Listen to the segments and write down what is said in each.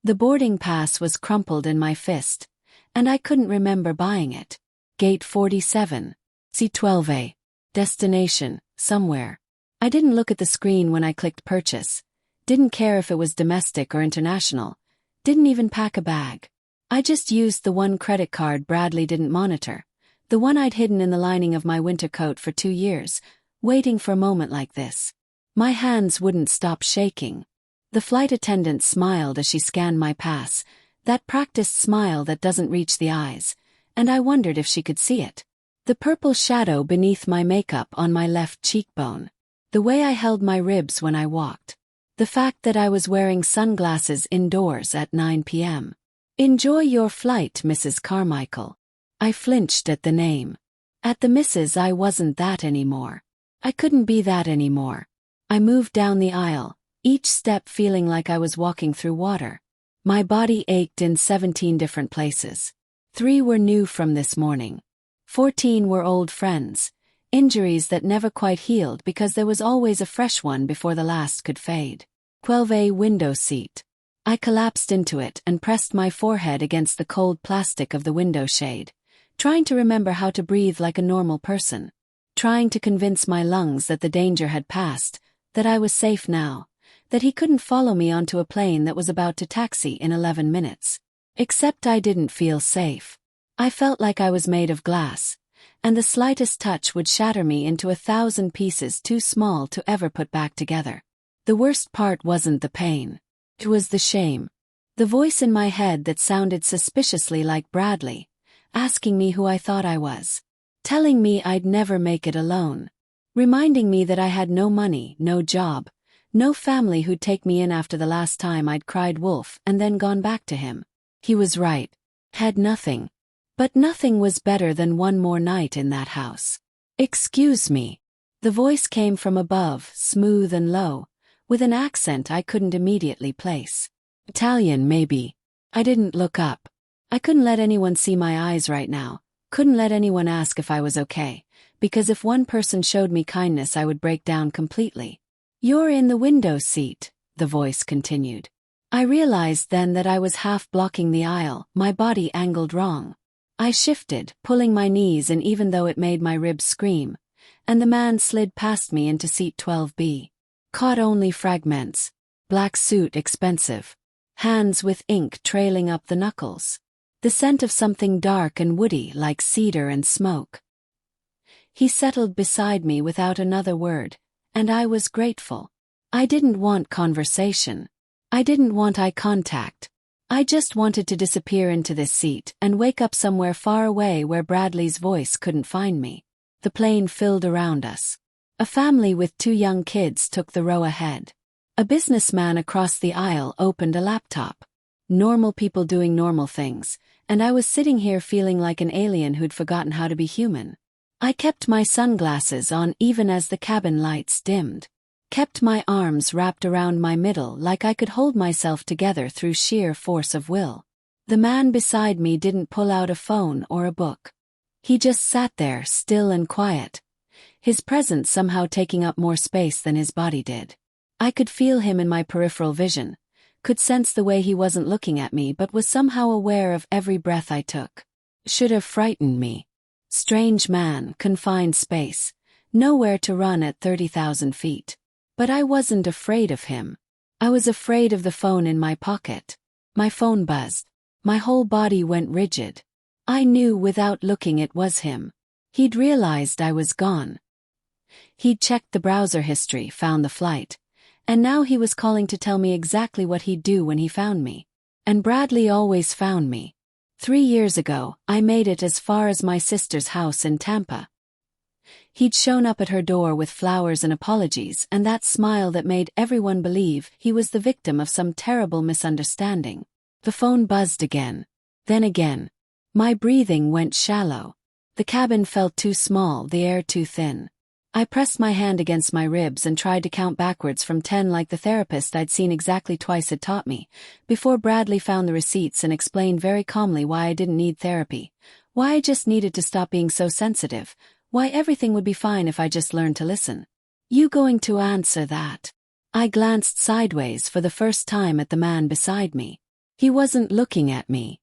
The boarding pass was crumpled in my fist, and I couldn't remember buying it. Gate 47. C12A. Destination, somewhere. I didn't look at the screen when I clicked purchase. Didn't care if it was domestic or international. Didn't even pack a bag. I just used the one credit card Bradley didn't monitor. The one I'd hidden in the lining of my winter coat for 2 years, waiting for a moment like this. My hands wouldn't stop shaking. The flight attendant smiled as she scanned my pass, that practiced smile that doesn't reach the eyes, and I wondered if she could see it. The purple shadow beneath my makeup on my left cheekbone. The way I held my ribs when I walked. The fact that I was wearing sunglasses indoors at 9 p.m. "Enjoy your flight, Mrs. Carmichael." I flinched at the name. At the Mrs. I wasn't that anymore. I couldn't be that anymore. I moved down the aisle, each step feeling like I was walking through water. My body ached in 17 different places. 3 were new from this morning. 14 were old friends, injuries that never quite healed because there was always a fresh one before the last could fade. 12A window seat. I collapsed into it and pressed my forehead against the cold plastic of the window shade, trying to remember how to breathe like a normal person, trying to convince my lungs that the danger had passed, that I was safe now, that he couldn't follow me onto a plane that was about to taxi in 11 minutes. Except I didn't feel safe. I felt like I was made of glass, and the slightest touch would shatter me into 1,000 pieces too small to ever put back together. The worst part wasn't the pain. It was the shame. The voice in my head that sounded suspiciously like Bradley, asking me who I thought I was. Telling me I'd never make it alone. Reminding me that I had no money, no job, no family who'd take me in after the last time I'd cried wolf and then gone back to him. He was right. Had nothing. But nothing was better than one more night in that house. "Excuse me." The voice came from above, smooth and low, with an accent I couldn't immediately place. Italian, maybe. I didn't look up. I couldn't let anyone see my eyes right now, couldn't let anyone ask if I was okay, because if one person showed me kindness I would break down completely. "You're in the window seat," the voice continued. I realized then that I was half blocking the aisle, my body angled wrong. I shifted, pulling my knees in even though it made my ribs scream, and the man slid past me into seat 12B. Caught only fragments. Black suit expensive. Hands with ink trailing up the knuckles. The scent of something dark and woody like cedar and smoke. He settled beside me without another word, and I was grateful. I didn't want conversation. I didn't want eye contact. I just wanted to disappear into this seat and wake up somewhere far away where Bradley's voice couldn't find me. The plane filled around us. A family with 2 young kids took the row ahead. A businessman across the aisle opened a laptop. Normal people doing normal things, and I was sitting here feeling like an alien who'd forgotten how to be human. I kept my sunglasses on even as the cabin lights dimmed. Kept my arms wrapped around my middle like I could hold myself together through sheer force of will. The man beside me didn't pull out a phone or a book. He just sat there, still and quiet. His presence somehow taking up more space than his body did. I could feel him in my peripheral vision, could sense the way he wasn't looking at me but was somehow aware of every breath I took. Should have frightened me. Strange man, confined space, nowhere to run at 30,000 feet. But I wasn't afraid of him. I was afraid of the phone in my pocket. My phone buzzed. My whole body went rigid. I knew without looking it was him. He'd realized I was gone. He'd checked the browser history, found the flight, and now he was calling to tell me exactly what he'd do when he found me. And Bradley always found me. 3 years ago, I made it as far as my sister's house in Tampa. He'd shown up at her door with flowers and apologies and that smile that made everyone believe he was the victim of some terrible misunderstanding. The phone buzzed again. Then again. My breathing went shallow. The cabin felt too small, the air too thin. I pressed my hand against my ribs and tried to count backwards from 10 like the therapist I'd seen exactly twice had taught me, before Bradley found the receipts and explained very calmly why I didn't need therapy, why I just needed to stop being so sensitive, why everything would be fine if I just learned to listen. "You going to answer that?" I glanced sideways for the first time at the man beside me. He wasn't looking at me.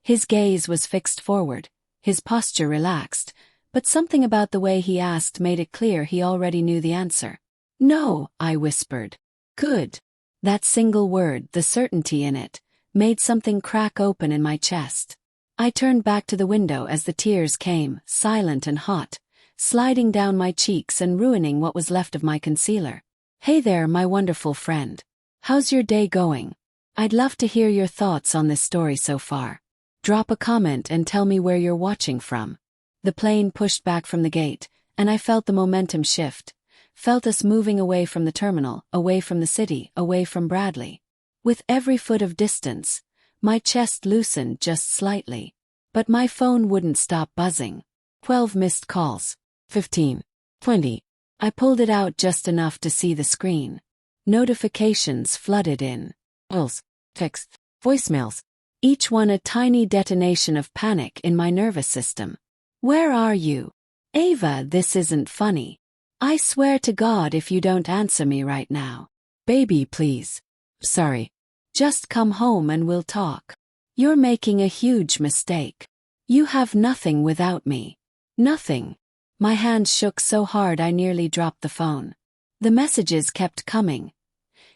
His gaze was fixed forward, his posture relaxed, but something about the way he asked made it clear he already knew the answer. "No," I whispered. "Good." That single word, the certainty in it, made something crack open in my chest. I turned back to the window as the tears came, silent and hot, sliding down my cheeks and ruining what was left of my concealer. "Hey there, my wonderful friend. How's your day going? I'd love to hear your thoughts on this story so far. Drop a comment and tell me where you're watching from." The plane pushed back from the gate, and I felt the momentum shift, felt us moving away from the terminal, away from the city, away from Bradley. With every foot of distance, my chest loosened just slightly. But my phone wouldn't stop buzzing. 12 missed calls. 15. 20. I pulled it out just enough to see the screen. Notifications flooded in. Calls, texts, voicemails. Each one a tiny detonation of panic in my nervous system. "Where are you? Ava, this isn't funny. I swear to God if you don't answer me right now. Baby, please. Sorry. Just come home and we'll talk. You're making a huge mistake. You have nothing without me. Nothing." My hands shook so hard I nearly dropped the phone. The messages kept coming,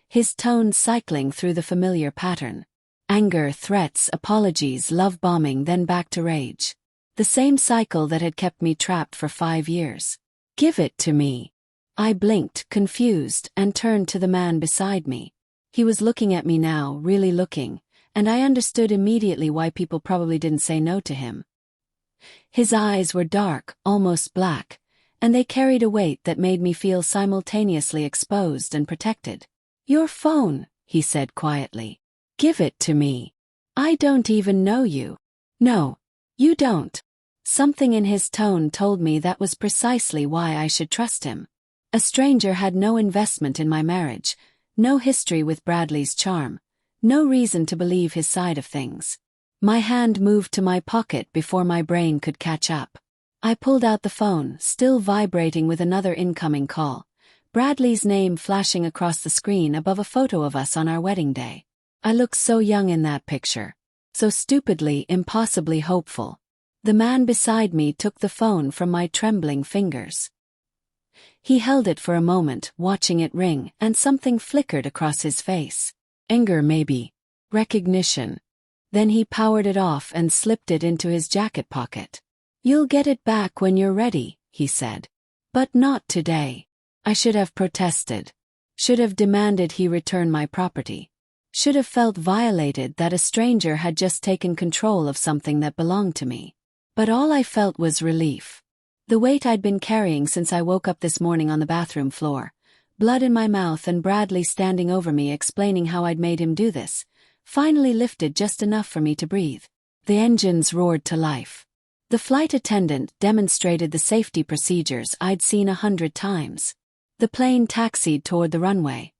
his tone cycling through the familiar pattern. Anger, threats, apologies, love bombing, then back to rage. The same cycle that had kept me trapped for 5 years. "Give it to me." I blinked, confused, and turned to the man beside me. He was looking at me now, really looking, and I understood immediately why people probably didn't say no to him. His eyes were dark, almost black, and they carried a weight that made me feel simultaneously exposed and protected. "Your phone," he said quietly. "Give it to me. I don't even know you." "No, you don't." Something in his tone told me that was precisely why I should trust him. A stranger had no investment in my marriage, no history with Bradley's charm, no reason to believe his side of things. My hand moved to my pocket before my brain could catch up. I pulled out the phone, still vibrating with another incoming call, Bradley's name flashing across the screen above a photo of us on our wedding day. I looked so young in that picture, so stupidly, impossibly hopeful. The man beside me took the phone from my trembling fingers. He held it for a moment, watching it ring, and something flickered across his face. Anger maybe. Recognition. Then he powered it off and slipped it into his jacket pocket. "You'll get it back when you're ready," he said. "But not today." I should have protested. Should have demanded he return my property. Should have felt violated that a stranger had just taken control of something that belonged to me. But all I felt was relief. The weight I'd been carrying since I woke up this morning on the bathroom floor, blood in my mouth and Bradley standing over me explaining how I'd made him do this, finally lifted just enough for me to breathe. The engines roared to life. The flight attendant demonstrated the safety procedures I'd seen 100 times. The plane taxied toward the runway,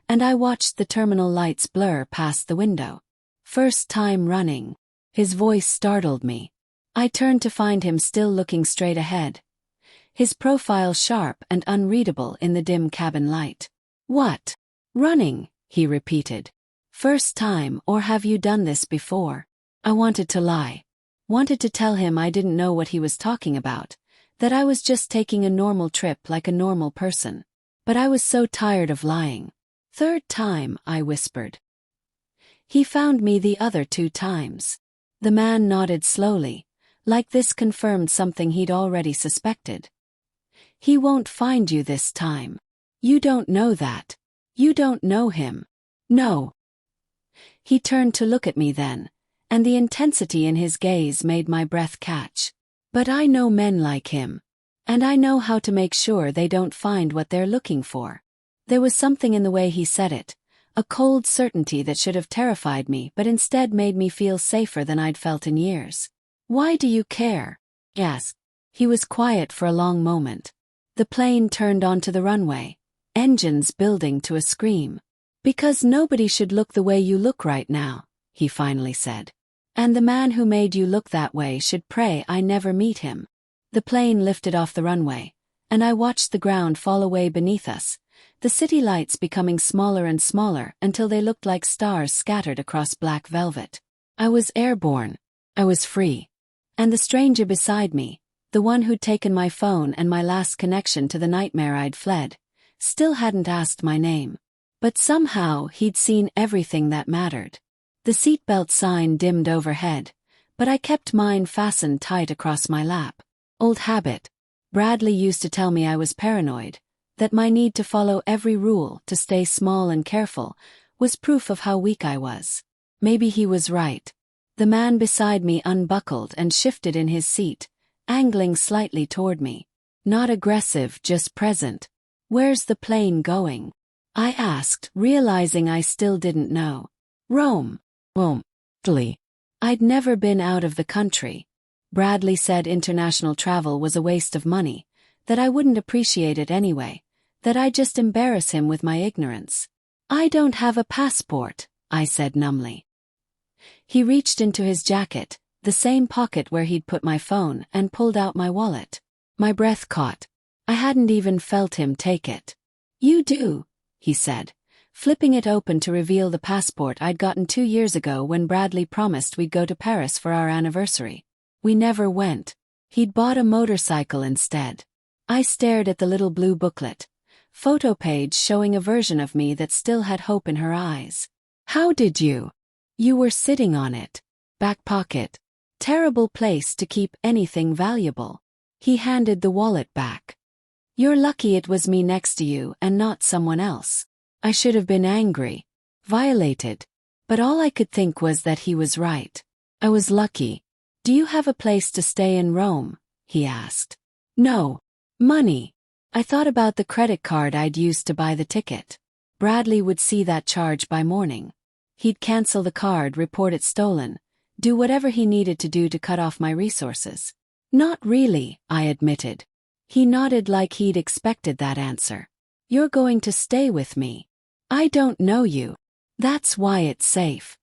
and I watched the terminal lights blur past the window. "First time running." His voice startled me. I turned to find him still looking straight ahead, his profile sharp and unreadable in the dim cabin light. "What? Running?" he repeated. "First time, or have you done this before?" I wanted to lie. Wanted to tell him I didn't know what he was talking about, that I was just taking a normal trip like a normal person. But I was so tired of lying. "Third time," I whispered. "He found me the other 2 times." The man nodded slowly, like this confirmed something he'd already suspected. "He won't find you this time. You don't know that. You don't know him." "No." He turned to look at me then, and the intensity in his gaze made my breath catch. "But I know men like him. And I know how to make sure they don't find what they're looking for." There was something in the way he said it, a cold certainty that should have terrified me but instead made me feel safer than I'd felt in years. "Why do you care?" I asked. He was quiet for a long moment. The plane turned onto the runway, engines building to a scream. "Because nobody should look the way you look right now," he finally said. "And the man who made you look that way should pray I never meet him." The plane lifted off the runway, and I watched the ground fall away beneath us, the city lights becoming smaller and smaller until they looked like stars scattered across black velvet. I was airborne. I was free. And the stranger beside me, the one who'd taken my phone and my last connection to the nightmare I'd fled, still hadn't asked my name. But somehow he'd seen everything that mattered. The seatbelt sign dimmed overhead, but I kept mine fastened tight across my lap. Old habit. Bradley used to tell me I was paranoid, that my need to follow every rule to stay small and careful was proof of how weak I was. Maybe he was right. The man beside me unbuckled and shifted in his seat, angling slightly toward me. Not aggressive, just present. "Where's the plane going?" I asked, realizing I still didn't know. "Rome." Italy. I'd never been out of the country. Bradley said international travel was a waste of money, that I wouldn't appreciate it anyway, that I'd just embarrass him with my ignorance. "I don't have a passport," I said numbly. He reached into his jacket, the same pocket where he'd put my phone, and pulled out my wallet. My breath caught. I hadn't even felt him take it. "You do," he said, flipping it open to reveal the passport I'd gotten 2 years ago when Bradley promised we'd go to Paris for our anniversary. We never went. He'd bought a motorcycle instead. I stared at the little blue booklet, photo page showing a version of me that still had hope in her eyes. "How did you?" "You were sitting on it." "Back pocket. Terrible place to keep anything valuable." He handed the wallet back. "You're lucky it was me next to you and not someone else." I should have been angry, violated, but all I could think was that he was right. I was lucky. "Do you have a place to stay in Rome?" he asked. "No. Money." I thought about the credit card I'd used to buy the ticket. Bradley would see that charge by morning. He'd cancel the card, report it stolen, do whatever he needed to do to cut off my resources. "Not really," I admitted. He nodded like he'd expected that answer. "You're going to stay with me." "I don't know you." "That's why it's safe."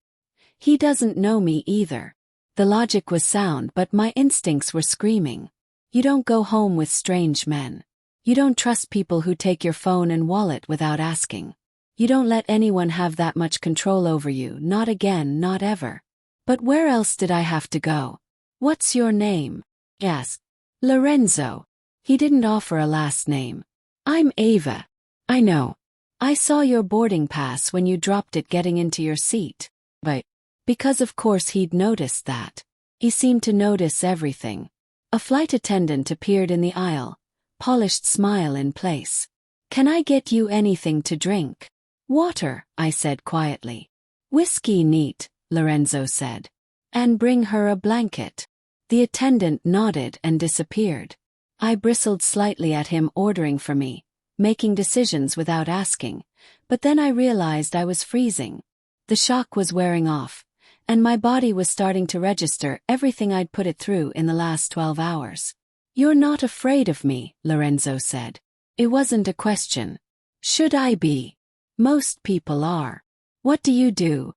He doesn't know me either. The logic was sound, but my instincts were screaming. You don't go home with strange men. You don't trust people who take your phone and wallet without asking. You don't let anyone have that much control over you, not again, not ever. But where else did I have to go? "What's your name?" "Yes." "Lorenzo." He didn't offer a last name. "I'm Ava." "I know. I saw your boarding pass when you dropped it getting into your seat." But because of course he'd noticed that. He seemed to notice everything. A flight attendant appeared in the aisle, polished smile in place. "Can I get you anything to drink?" "Water," I said quietly. "Whiskey neat," Lorenzo said. "And bring her a blanket." The attendant nodded and disappeared. I bristled slightly at him ordering for me, making decisions without asking, but then I realized I was freezing. The shock was wearing off, and my body was starting to register everything I'd put it through in the last 12 hours. "You're not afraid of me," Lorenzo said. It wasn't a question. Should I be? Most people are. "What do you do?"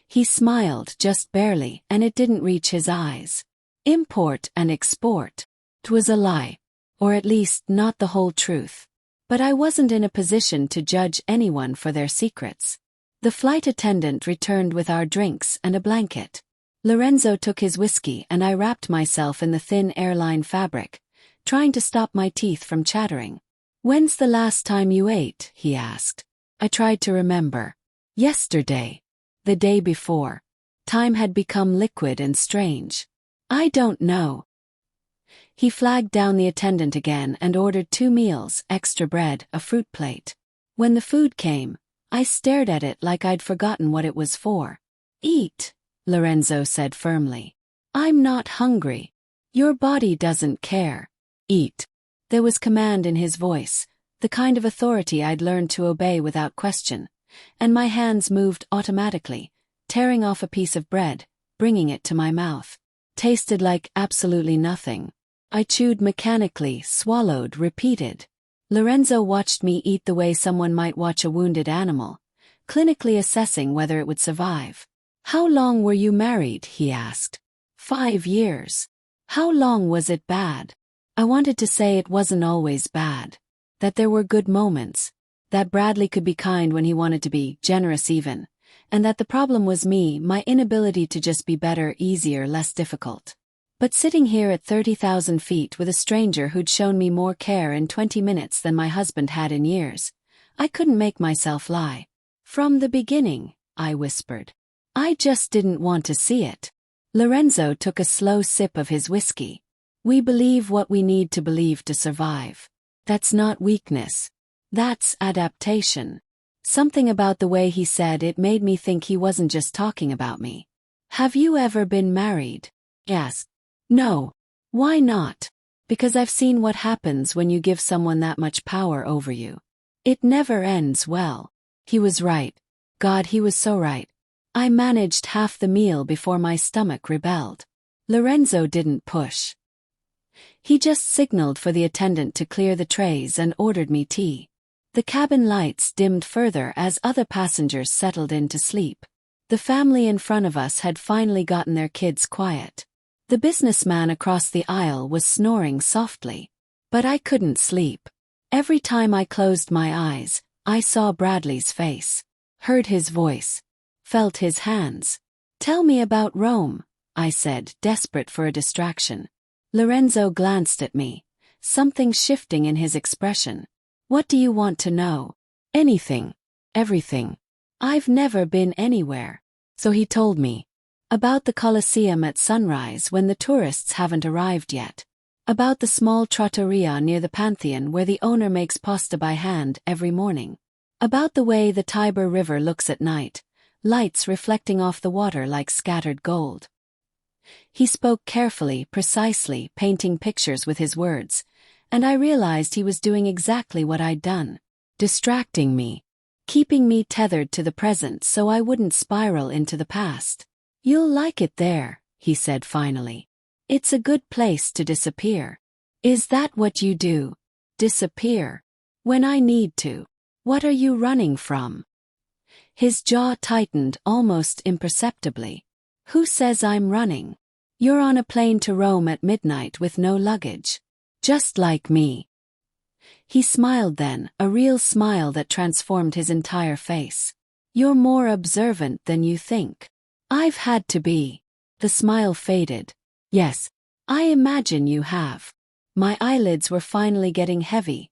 He smiled, just barely, and it didn't reach his eyes. "Import and export." 'Twas a lie. Or at least not the whole truth. But I wasn't in a position to judge anyone for their secrets. The flight attendant returned with our drinks and a blanket. Lorenzo took his whiskey and I wrapped myself in the thin airline fabric, trying to stop my teeth from chattering. "When's the last time you ate?" he asked. I tried to remember. Yesterday. The day before. Time had become liquid and strange. "I don't know." He flagged down the attendant again and ordered 2 meals, extra bread, a fruit plate. When the food came, I stared at it like I'd forgotten what it was for. "Eat," Lorenzo said firmly. "I'm not hungry." "Your body doesn't care. Eat." There was command in his voice, the kind of authority I'd learned to obey without question, and my hands moved automatically, tearing off a piece of bread, bringing it to my mouth. Tasted like absolutely nothing. I chewed mechanically, swallowed, repeated. Lorenzo watched me eat the way someone might watch a wounded animal, clinically assessing whether it would survive. "How long were you married?" he asked. 5 years. "How long was it bad?" I wanted to say it wasn't always bad. That there were good moments, that Bradley could be kind when he wanted to be, generous even, and that the problem was me, my inability to just be better, easier, less difficult. But sitting here at 30,000 feet with a stranger who'd shown me more care in 20 minutes than my husband had in years, I couldn't make myself lie. From the beginning, I whispered. I just didn't want to see it. Lorenzo took a slow sip of his whiskey. We believe what we need to believe to survive. That's not weakness. That's adaptation. Something about the way he said it made me think he wasn't just talking about me. Have you ever been married? Yes. No. Why not? Because I've seen what happens when you give someone that much power over you. It never ends well. He was right. God, he was so right. I managed half the meal before my stomach rebelled. Lorenzo didn't push. He just signaled for the attendant to clear the trays and ordered me tea. The cabin lights dimmed further as other passengers settled in to sleep. The family in front of us had finally gotten their kids quiet. The businessman across the aisle was snoring softly. But I couldn't sleep. Every time I closed my eyes, I saw Bradley's face, heard his voice, felt his hands. Tell me about Rome, I said, desperate for a distraction. Lorenzo glanced at me, something shifting in his expression. What do you want to know? Anything. Everything. I've never been anywhere. So he told me. About the Colosseum at sunrise when the tourists haven't arrived yet. About the small trattoria near the Pantheon where the owner makes pasta by hand every morning. About the way the Tiber River looks at night, lights reflecting off the water like scattered gold. He spoke carefully, precisely, painting pictures with his words, and I realized he was doing exactly what I'd done. Distracting me. Keeping me tethered to the present so I wouldn't spiral into the past. You'll like it there, he said finally. It's a good place to disappear. Is that what you do? Disappear? When I need to. What are you running from? His jaw tightened almost imperceptibly. Who says I'm running? You're on a plane to Rome at midnight with no luggage. Just like me. He smiled then, a real smile that transformed his entire face. You're more observant than you think. I've had to be. The smile faded. Yes, I imagine you have. My eyelids were finally getting heavy,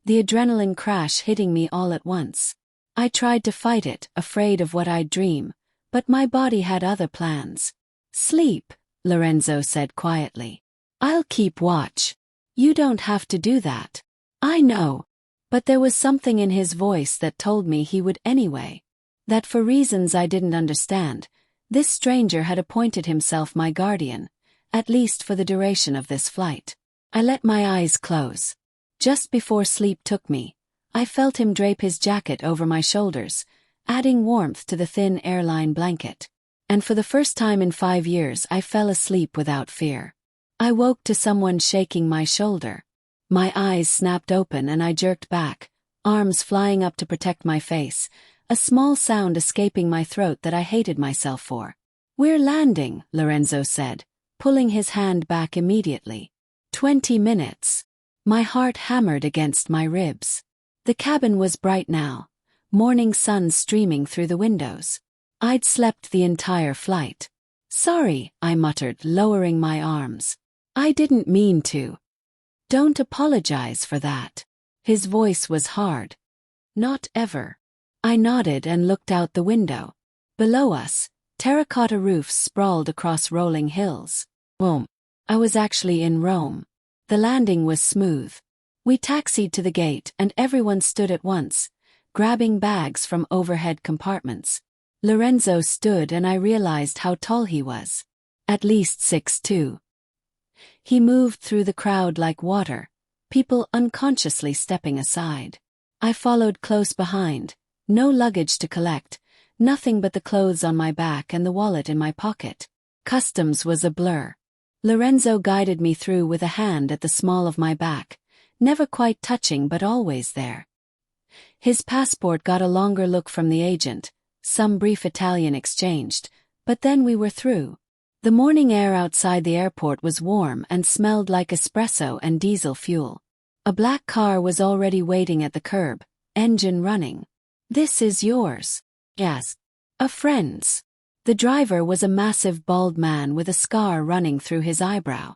the adrenaline crash hitting me all at once. I tried to fight it, afraid of what I'd dream, but my body had other plans. Sleep, Lorenzo said quietly. I'll keep watch. You don't have to do that. I know. But there was something in his voice that told me he would anyway. That for reasons I didn't understand, this stranger had appointed himself my guardian, at least for the duration of this flight. I let my eyes close. Just before sleep took me, I felt him drape his jacket over my shoulders, adding warmth to the thin airline blanket. And for the first time in 5 years I fell asleep without fear. I woke to someone shaking my shoulder. My eyes snapped open and I jerked back, arms flying up to protect my face, a small sound escaping my throat that I hated myself for. We're landing, Lorenzo said, pulling his hand back immediately. 20 minutes. My heart hammered against my ribs. The cabin was bright now, morning sun streaming through the windows. I'd slept the entire flight. Sorry, I muttered, lowering my arms. I didn't mean to. Don't apologize for that. His voice was hard. Not ever. I nodded and looked out the window. Below us, terracotta roofs sprawled across rolling hills. Boom. I was actually in Rome. The landing was smooth. We taxied to the gate and everyone stood at once, grabbing bags from overhead compartments. Lorenzo stood and I realized how tall he was. At least 6'2". He moved through the crowd like water, people unconsciously stepping aside. I followed close behind, no luggage to collect, nothing but the clothes on my back and the wallet in my pocket. Customs was a blur. Lorenzo guided me through with a hand at the small of my back, never quite touching but always there. His passport got a longer look from the agent, some brief Italian exchanged, but then we were through. The morning air outside the airport was warm and smelled like espresso and diesel fuel. A black car was already waiting at the curb, engine running. "This is yours?" "Yes." "A friend's." The driver was a massive bald man with a scar running through his eyebrow.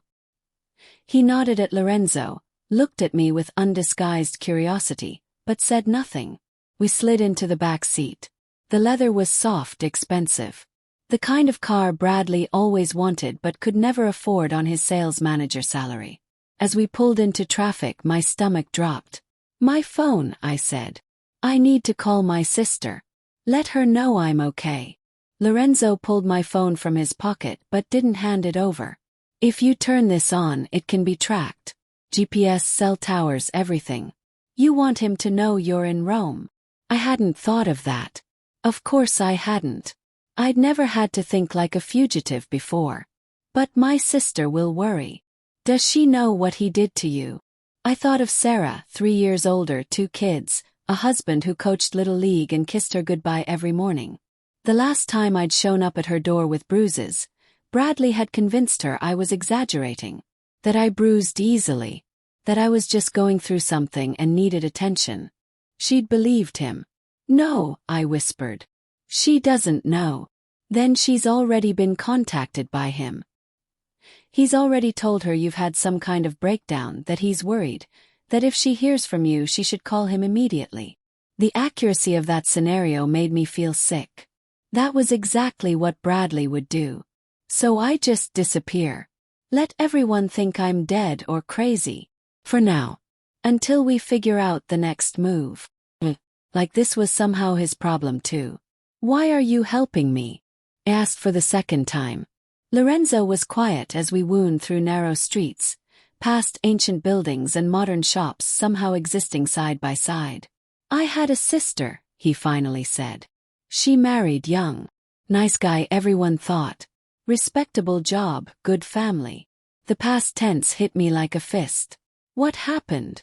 He nodded at Lorenzo, looked at me with undisguised curiosity, but said nothing. We slid into the back seat. The leather was soft, expensive. The kind of car Bradley always wanted but could never afford on his sales manager salary. As we pulled into traffic, my stomach dropped. "My phone," I said. "I need to call my sister. Let her know I'm okay." Lorenzo pulled my phone from his pocket but didn't hand it over. "If you turn this on, it can be tracked. GPS, cell towers, everything. You want him to know you're in Rome." I hadn't thought of that. Of course I hadn't. I'd never had to think like a fugitive before. But my sister will worry. Does she know what he did to you? I thought of Sarah, 3 years older, 2 kids, a husband who coached Little League and kissed her goodbye every morning. The last time I'd shown up at her door with bruises, Bradley had convinced her I was exaggerating, that I bruised easily, that I was just going through something and needed attention. She'd believed him. "No," I whispered. "She doesn't know." "Then she's already been contacted by him. He's already told her you've had some kind of breakdown, that he's worried, that if she hears from you she should call him immediately." The accuracy of that scenario made me feel sick. That was exactly what Bradley would do. So I just disappear. Let everyone think I'm dead or crazy. For now. Until we figure out the next move. Like this was somehow his problem too. "Why are you helping me?" I asked for the second time. Lorenzo was quiet as we wound through narrow streets, past ancient buildings and modern shops somehow existing side by side. "I had a sister," he finally said. "She married young. Nice guy, everyone thought. Respectable job, good family." The past tense hit me like a fist. "What happened?"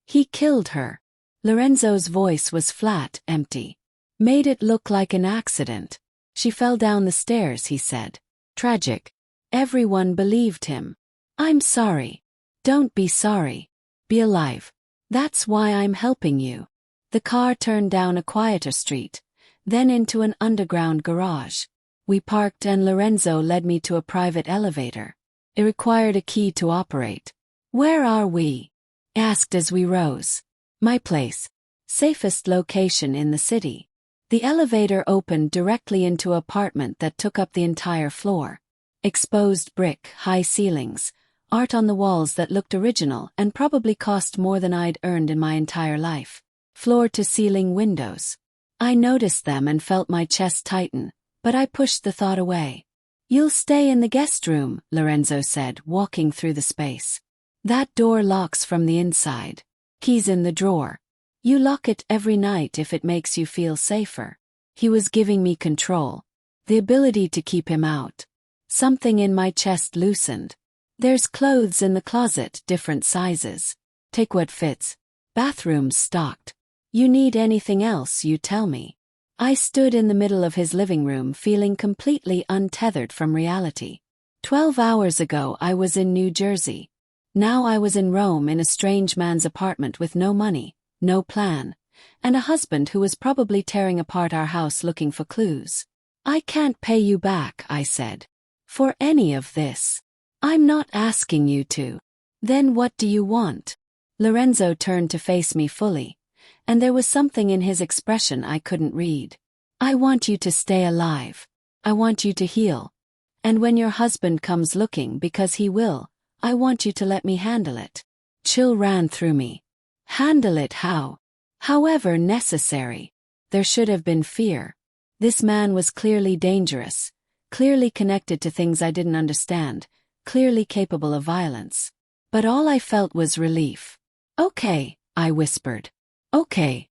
"He killed her." Lorenzo's voice was flat, empty. "Made it look like an accident. She fell down the stairs," he said. "Tragic." Everyone believed him. "I'm sorry." "Don't be sorry. Be alive. That's why I'm helping you." The car turned down a quieter street, then into an underground garage. We parked and Lorenzo led me to a private elevator. It required a key to operate. "Where are we?" I asked as we rose. "My place. Safest location in the city." The elevator opened directly into an apartment that took up the entire floor. Exposed brick, high ceilings, art on the walls that looked original and probably cost more than I'd earned in my entire life. Floor-to-ceiling windows. I noticed them and felt my chest tighten, but I pushed the thought away. "You'll stay in the guest room," Lorenzo said, walking through the space. "That door locks from the inside. Key's in the drawer. You lock it every night if it makes you feel safer." He was giving me control. The ability to keep him out. Something in my chest loosened. "There's clothes in the closet, different sizes. Take what fits. Bathroom's stocked. You need anything else, you tell me." I stood in the middle of his living room feeling completely untethered from reality. 12 hours ago I was in New Jersey. Now I was in Rome in a strange man's apartment with no money, no plan, and a husband who was probably tearing apart our house looking for clues. "I can't pay you back," I said, "for any of this. I'm not asking you to." "Then what do you want?" Lorenzo turned to face me fully, and there was something in his expression I couldn't read. "I want you to stay alive. I want you to heal. And when your husband comes looking, because he will, I want you to let me handle it." Chill ran through me. Handle it how? However necessary. There should have been fear. This man was clearly dangerous, clearly connected to things I didn't understand, clearly capable of violence. But all I felt was relief. "Okay," I whispered. Okay,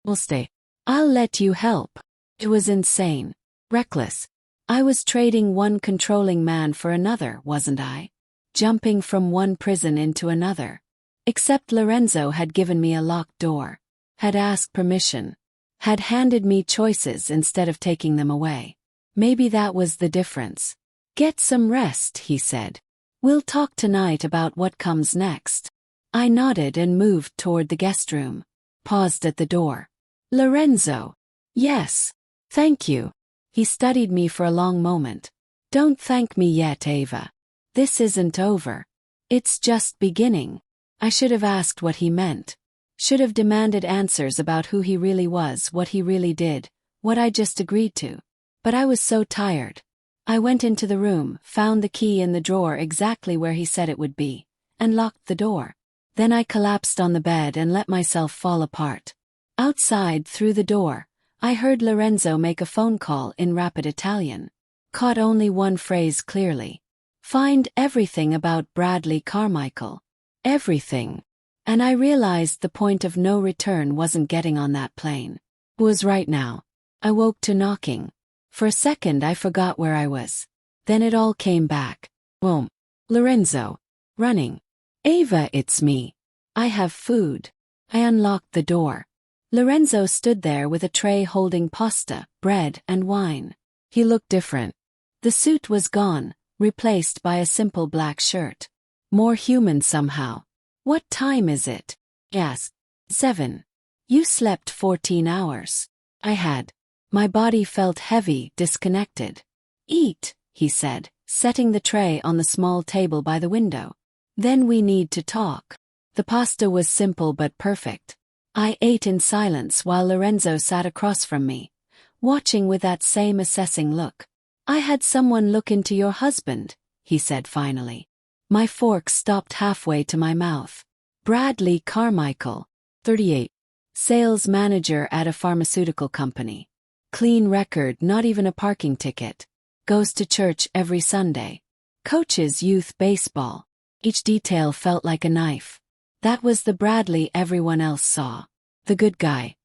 we'll stay. I'll let you help." It was insane. Reckless. I was trading one controlling man for another, wasn't I? Jumping from one prison into another. Except Lorenzo had given me a locked door. Had asked permission. Had handed me choices instead of taking them away. Maybe that was the difference. "Get some rest," he said. "We'll talk tonight about what comes next." I nodded and moved toward the guest room. paused at the door. Lorenzo. Yes. Thank you. He studied me for a long moment. Don't thank me yet, Ava. This isn't over. It's just beginning. I should have asked what he meant. Should have demanded answers about who he really was, what he really did, what I just agreed to. But I was so tired. I went into the room, found the key in the drawer exactly where he said it would be, and locked the door. Then I collapsed on the bed and let myself fall apart. Outside, through the door, I heard Lorenzo make a phone call in rapid Italian. Caught only one phrase clearly. Find everything about Bradley Carmichael. Everything. And I realized the point of no return wasn't getting on that plane. It was right now. I woke to knocking. For a second I forgot where I was. Then it all came back. Boom. Lorenzo. Running. Ava, it's me. I have food. I unlocked the door. Lorenzo stood there with a tray holding pasta, bread, and wine. He looked different. The suit was gone, replaced by a simple black shirt. More human somehow. What time is it? Yes. 7. You slept 14 hours. I had. My body felt heavy, disconnected. Eat, he said, setting the tray on the small table by the window. Then we need to talk. The pasta was simple but perfect. I ate in silence while Lorenzo sat across from me, watching with that same assessing look. I had someone look into your husband, he said finally. My fork stopped halfway to my mouth. Bradley Carmichael, 38. Sales manager at a pharmaceutical company. Clean record, not even a parking ticket. Goes to church every Sunday. Coaches youth baseball. Each detail felt like a knife. That was the Bradley everyone else saw. The good guy.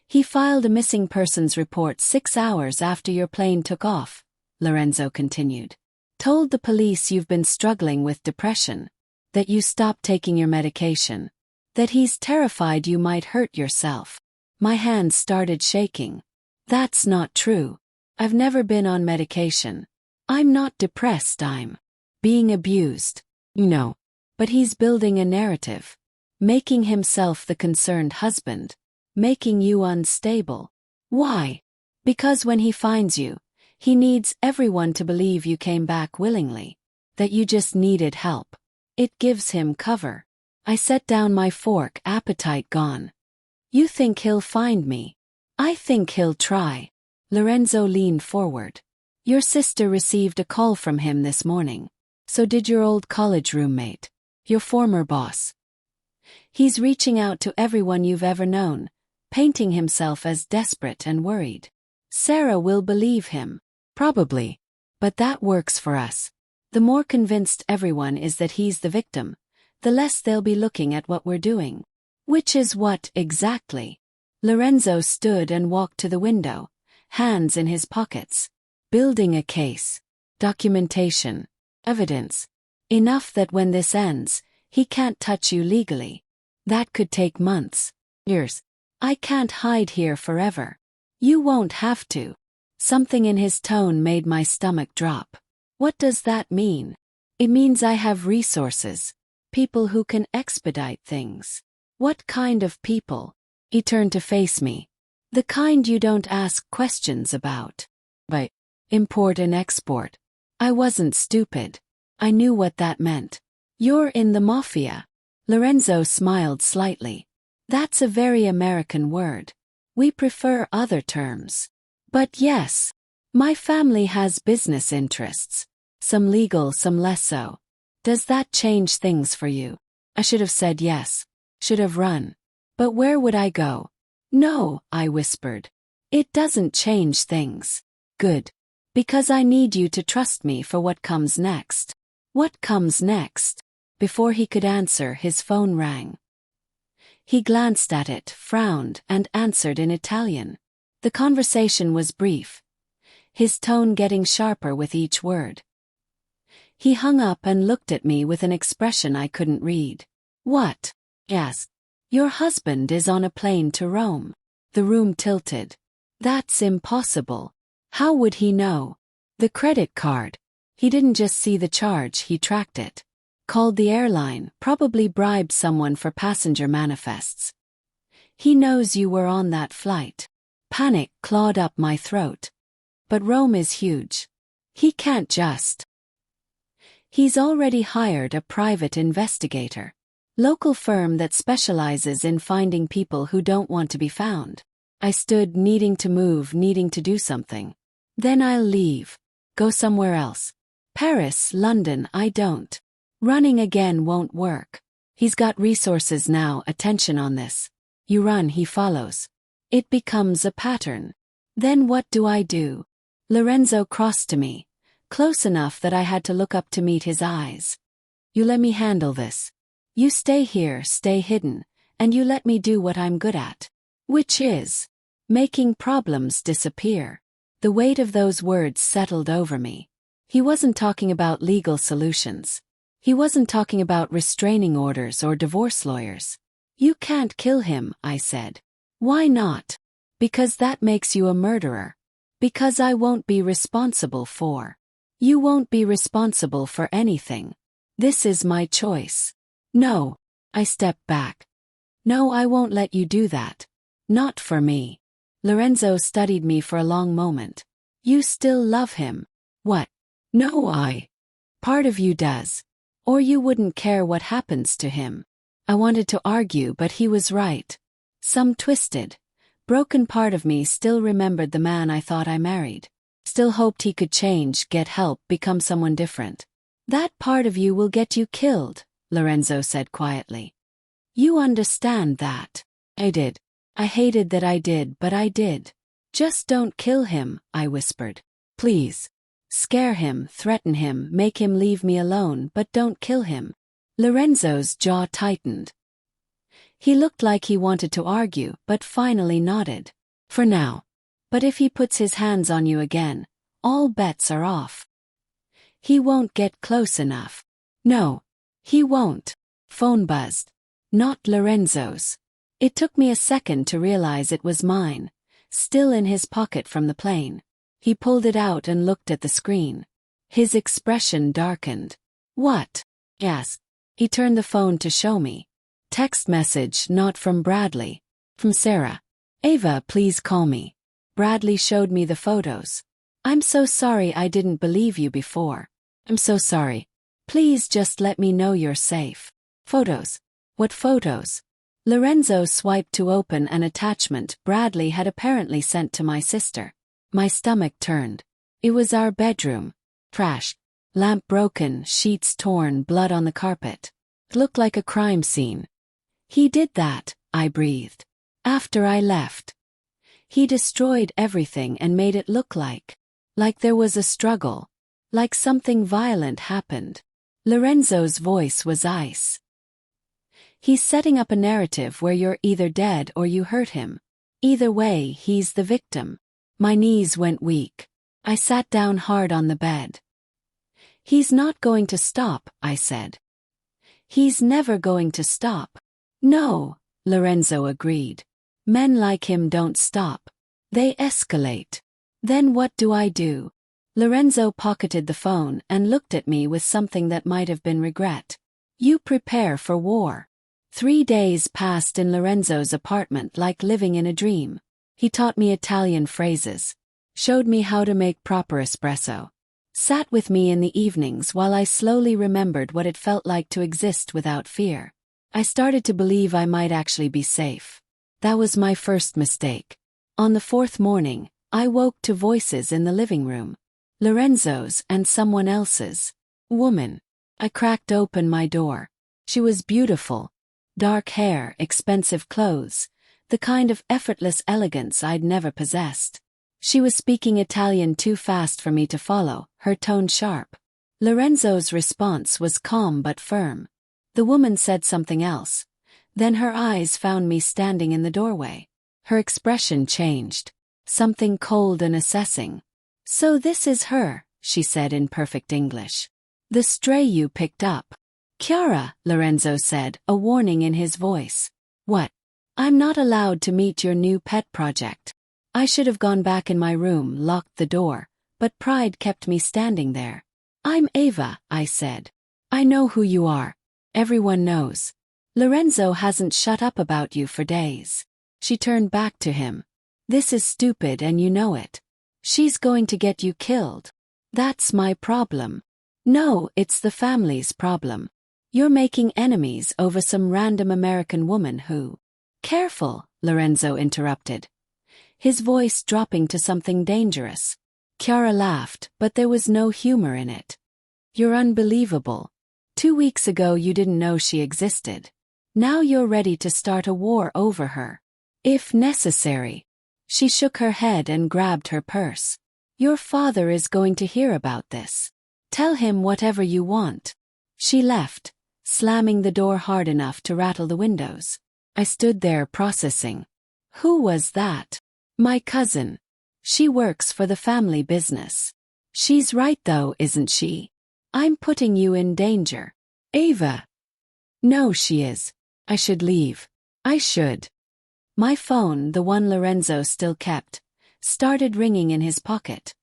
He filed a missing persons report 6 hours after your plane took off, Lorenzo continued. Told the police you've been struggling with depression. That you stopped taking your medication. That he's terrified you might hurt yourself. My hands started shaking. That's not true. I've never been on medication. I'm not depressed, I'm being abused. No. But he's building a narrative. Making himself the concerned husband. Making you unstable. Why? Because when he finds you, he needs everyone to believe you came back willingly. That you just needed help. It gives him cover. I set down my fork, appetite gone. You think he'll find me? I think he'll try. Lorenzo leaned forward. Your sister received a call from him this morning. So did your old college roommate. Your former boss. He's reaching out to everyone you've ever known, painting himself as desperate and worried. Sarah will believe him. Probably. But that works for us. The more convinced everyone is that he's the victim, the less they'll be looking at what we're doing. Which is what, exactly? Lorenzo stood and walked to the window, hands in his pockets. Building a case. Documentation. Evidence. Enough that when this ends, he can't touch you legally. That could take months. Years. I can't hide here forever. You won't have to. Something in his tone made my stomach drop. What does that mean? It means I have resources. People who can expedite things. What kind of people? He turned to face me. The kind you don't ask questions about. But import and export. I wasn't stupid. I knew what that meant. You're in the Mafia. Lorenzo smiled slightly. That's a very American word. We prefer other terms. But yes, my family has business interests. Some legal, some less so. Does that change things for you? I should have said yes. Should have run. But where would I go? No, I whispered. It doesn't change things. Good. Because I need you to trust me for what comes next. What comes next? Before he could answer, his phone rang. He glanced at it, frowned, and answered in Italian. The conversation was brief, his tone getting sharper with each word. He hung up and looked at me with an expression I couldn't read. What? Yes. Your husband is on a plane to Rome. The room tilted. That's impossible. How would he know? The credit card. He didn't just see the charge, he tracked it. Called the airline, probably bribed someone for passenger manifests. He knows you were on that flight. Panic clawed up my throat. But Rome is huge. He can't just. He's already hired a private investigator. Local firm that specializes in finding people who don't want to be found. I stood, needing to move, needing to do something. Then I'll leave. Go somewhere else. Paris, London, I don't. Running again won't work. He's got resources now, attention on this. You run, he follows. It becomes a pattern. Then what do I do? Lorenzo crossed to me, close enough that I had to look up to meet his eyes. You let me handle this. You stay here, stay hidden, and you let me do what I'm good at. Which is making problems disappear. The weight of those words settled over me. He wasn't talking about legal solutions. He wasn't talking about restraining orders or divorce lawyers. You can't kill him, I said. Why not? Because that makes you a murderer. Because I won't be responsible for. You won't be responsible for anything. This is my choice. No. I stepped back. No, I won't let you do that. Not for me. Lorenzo studied me for a long moment. You still love him. What? No, Part of you does. Or you wouldn't care what happens to him. I wanted to argue, but he was right. Some twisted, broken part of me still remembered the man I thought I married. Still hoped he could change, get help, become someone different. That part of you will get you killed, Lorenzo said quietly. You understand that. I did. I hated that I did, but I did. Just don't kill him, I whispered. Please. Scare him, threaten him, make him leave me alone, but don't kill him. Lorenzo's jaw tightened. He looked like he wanted to argue, but finally nodded. For now. But if he puts his hands on you again, all bets are off. He won't get close enough. No. He won't. Phone buzzed. Not Lorenzo's. It took me a second to realize it was mine, still in his pocket from the plane. He pulled it out and looked at the screen. His expression darkened. What? Yes. He turned the phone to show me. Text message, not from Bradley. From Sarah. Ava, please call me. Bradley showed me the photos. I'm so sorry I didn't believe you before. I'm so sorry. Please just let me know you're safe. Photos. What photos? Lorenzo swiped to open an attachment Bradley had apparently sent to my sister. My stomach turned. It was our bedroom. Trashed. Lamp broken, sheets torn, blood on the carpet. It looked like a crime scene. He did that, I breathed. After I left. He destroyed everything and made it look like there was a struggle. Like something violent happened. Lorenzo's voice was ice. He's setting up a narrative where you're either dead or you hurt him. Either way, he's the victim. My knees went weak. I sat down hard on the bed. He's not going to stop, I said. He's never going to stop. No, Lorenzo agreed. Men like him don't stop. They escalate. Then what do I do? Lorenzo pocketed the phone and looked at me with something that might have been regret. You prepare for war. 3 days passed in Lorenzo's apartment like living in a dream. He taught me Italian phrases. Showed me how to make proper espresso. Sat with me in the evenings while I slowly remembered what it felt like to exist without fear. I started to believe I might actually be safe. That was my first mistake. On the 4th morning, I woke to voices in the living room. Lorenzo's and someone else's. Woman. I cracked open my door. She was beautiful. Dark hair, expensive clothes, the kind of effortless elegance I'd never possessed. She was speaking Italian too fast for me to follow, her tone sharp. Lorenzo's response was calm but firm. The woman said something else. Then her eyes found me standing in the doorway. Her expression changed. Something cold and assessing. So this is her, she said in perfect English. The stray you picked up. Chiara, Lorenzo said, a warning in his voice. What? I'm not allowed to meet your new pet project. I should have gone back in my room, locked the door, but pride kept me standing there. I'm Ava, I said. I know who you are. Everyone knows. Lorenzo hasn't shut up about you for days. She turned back to him. This is stupid and you know it. She's going to get you killed. That's my problem. No, it's the family's problem. You're making enemies over some random American woman who... Careful, Lorenzo interrupted, his voice dropping to something dangerous. Chiara laughed, but there was no humor in it. You're unbelievable. 2 weeks ago you didn't know she existed. Now you're ready to start a war over her. If necessary. She shook her head and grabbed her purse. Your father is going to hear about this. Tell him whatever you want. She left, slamming the door hard enough to rattle the windows. I stood there processing. Who was that? My cousin. She works for the family business. She's right though, isn't she? I'm putting you in danger. Ava. No, she is. I should leave. I should. My phone, the one Lorenzo still kept, started ringing in his pocket.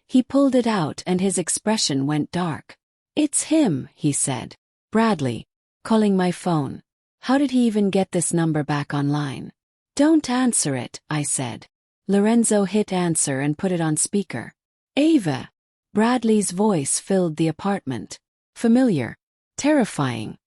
He pulled it out and his expression went dark. It's him, he said. Bradley. Calling my phone. How did he even get this number back online? Don't answer it, I said. Lorenzo hit answer and put it on speaker. Ava. Bradley's voice filled the apartment. Familiar. Terrifying.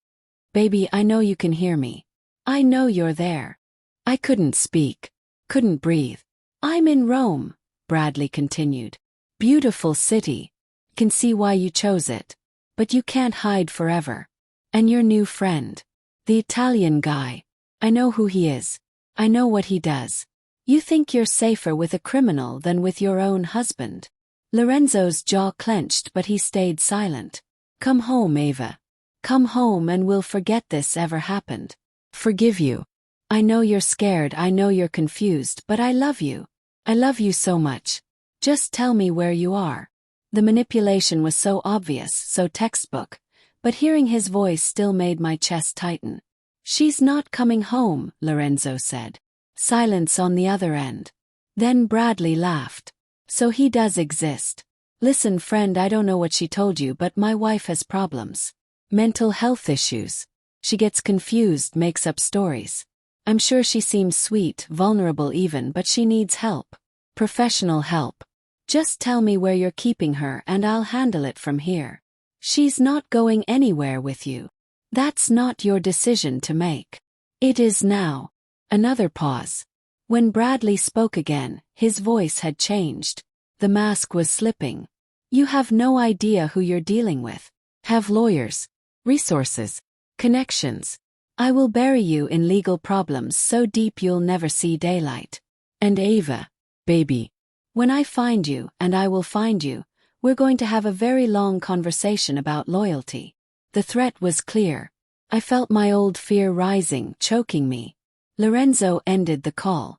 Baby, I know you can hear me. I know you're there. I couldn't speak. Couldn't breathe. I'm in Rome, Bradley continued. Beautiful city. Can see why you chose it. But you can't hide forever. And your new friend. The Italian guy. I know who he is. I know what he does. You think you're safer with a criminal than with your own husband. Lorenzo's jaw clenched but he stayed silent. Come home, Ava. Come home and we'll forget this ever happened. Forgive you. I know you're scared, I know you're confused, but I love you. I love you so much. Just tell me where you are. The manipulation was so obvious, so textbook, but hearing his voice still made my chest tighten. She's not coming home, Lorenzo said. Silence on the other end. Then Bradley laughed. So he does exist. Listen, friend, I don't know what she told you, but my wife has problems. Mental health issues. She gets confused, makes up stories. I'm sure she seems sweet, vulnerable even, but she needs help. Professional help. Just tell me where you're keeping her and I'll handle it from here. She's not going anywhere with you. That's not your decision to make. It is now. Another pause. When Bradley spoke again, his voice had changed. The mask was slipping. You have no idea who you're dealing with. Have lawyers, resources, connections. I will bury you in legal problems so deep you'll never see daylight. And Ava, baby, when I find you, and I will find you, we're going to have a very long conversation about loyalty. The threat was clear. I felt my old fear rising, choking me. Lorenzo ended the call.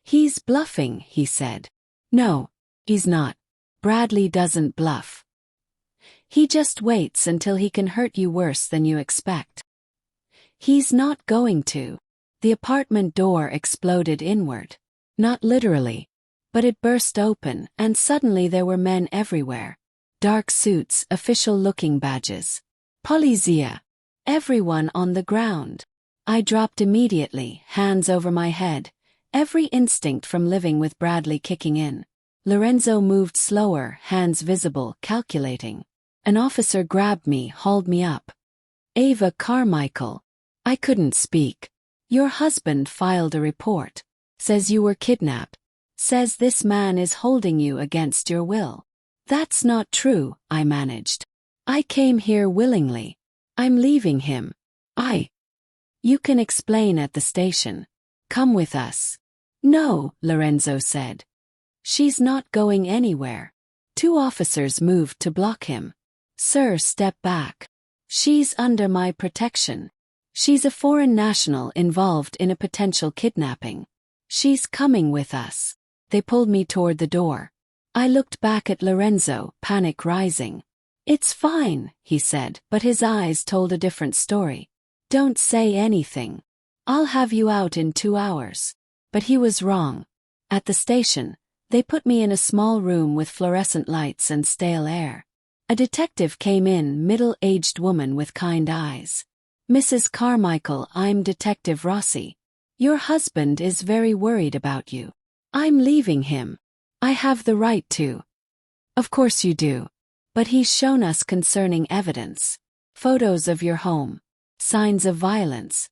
He's bluffing, he said. No, he's not. Bradley doesn't bluff. He just waits until he can hurt you worse than you expect. He's not going to. The apartment door exploded inward. Not literally. But it burst open, and suddenly there were men everywhere. Dark suits, official-looking badges. Polizia. Everyone on the ground. I dropped immediately, hands over my head, every instinct from living with Bradley kicking in. Lorenzo moved slower, hands visible, calculating. An officer grabbed me, hauled me up. Ava Carmichael. I couldn't speak. Your husband filed a report. Says you were kidnapped. Says this man is holding you against your will. That's not true, I managed. I came here willingly. I'm leaving him. You can explain at the station. Come with us. No, Lorenzo said. She's not going anywhere. 2 officers moved to block him. Sir, step back. She's under my protection. She's a foreign national involved in a potential kidnapping. She's coming with us. They pulled me toward the door. I looked back at Lorenzo, panic rising. It's fine, he said, but his eyes told a different story. Don't say anything. I'll have you out in 2 hours. But he was wrong. At the station, they put me in a small room with fluorescent lights and stale air. A detective came in, middle-aged woman with kind eyes. Mrs. Carmichael, I'm Detective Rossi. Your husband is very worried about you. I'm leaving him. I have the right to. Of course you do. But he's shown us concerning evidence. Photos of your home. Signs of violence.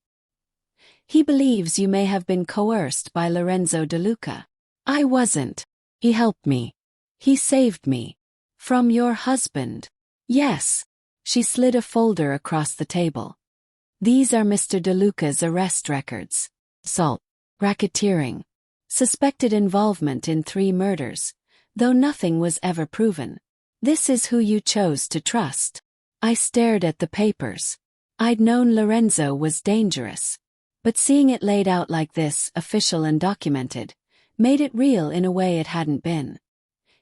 He believes you may have been coerced by Lorenzo De Luca. I wasn't. He helped me. He saved me. From your husband. Yes. She slid a folder across the table. These are Mr. De Luca's arrest records. Assault. Racketeering. Suspected involvement in 3 murders, though nothing was ever proven. This is who you chose to trust. I stared at the papers. I'd known Lorenzo was dangerous. But seeing it laid out like this, official and documented, made it real in a way it hadn't been.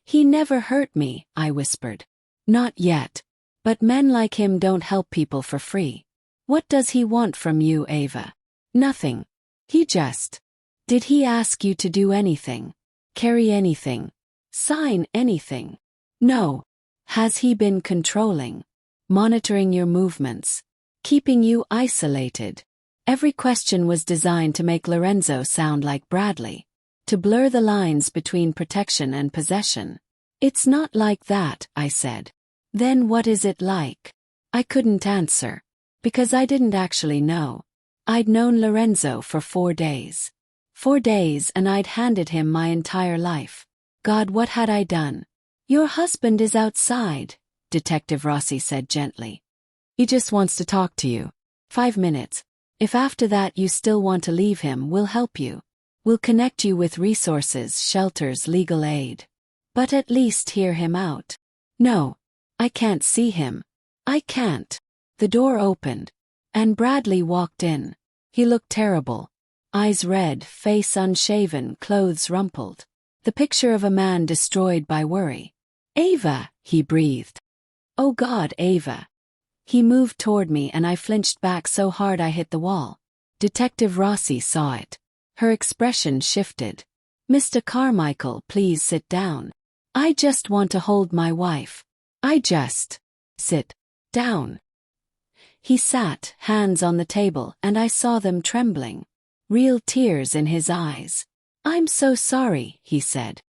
He never hurt me, I whispered. Not yet. But men like him don't help people for free. What does he want from you, Ava? Nothing. He just. Did he ask you to do anything? Carry anything? Sign anything? No. Has he been controlling? Monitoring your movements? Keeping you isolated? Every question was designed to make Lorenzo sound like Bradley. To blur the lines between protection and possession. It's not like that, I said. Then what is it like? I couldn't answer. Because I didn't actually know. I'd known Lorenzo for 4 days. 4 days and I'd handed him my entire life. God, what had I done? Your husband is outside, Detective Rossi said gently. He just wants to talk to you. 5 minutes. If after that you still want to leave him, we'll help you. We'll connect you with resources, shelters, legal aid. But at least hear him out. No. I can't see him. I can't. The door opened. And Bradley walked in. He looked terrible. Eyes red, face unshaven, clothes rumpled. The picture of a man destroyed by worry. Ava, he breathed. Oh God, Ava. He moved toward me and I flinched back so hard I hit the wall. Detective Rossi saw it. Her expression shifted. Mr. Carmichael, please sit down. I just want to hold my wife. Sit down. He sat, hands on the table, and I saw them trembling. Real tears in his eyes. I'm so sorry, he said.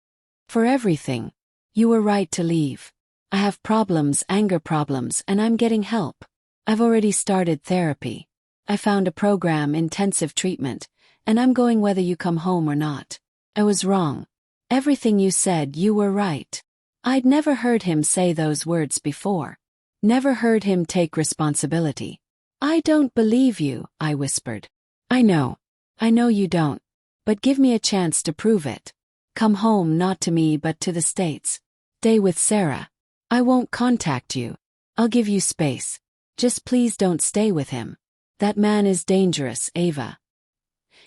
For everything. You were right to leave. I have problems, anger problems, and I'm getting help. I've already started therapy. I found a program, intensive treatment, and I'm going whether you come home or not. I was wrong. Everything you said, you were right. I'd never heard him say those words before. Never heard him take responsibility. I don't believe you, I whispered. I know you don't. But give me a chance to prove it. Come home, not to me but to the States. Stay with Sarah. I won't contact you. I'll give you space. Just please don't stay with him. That man is dangerous, Ava.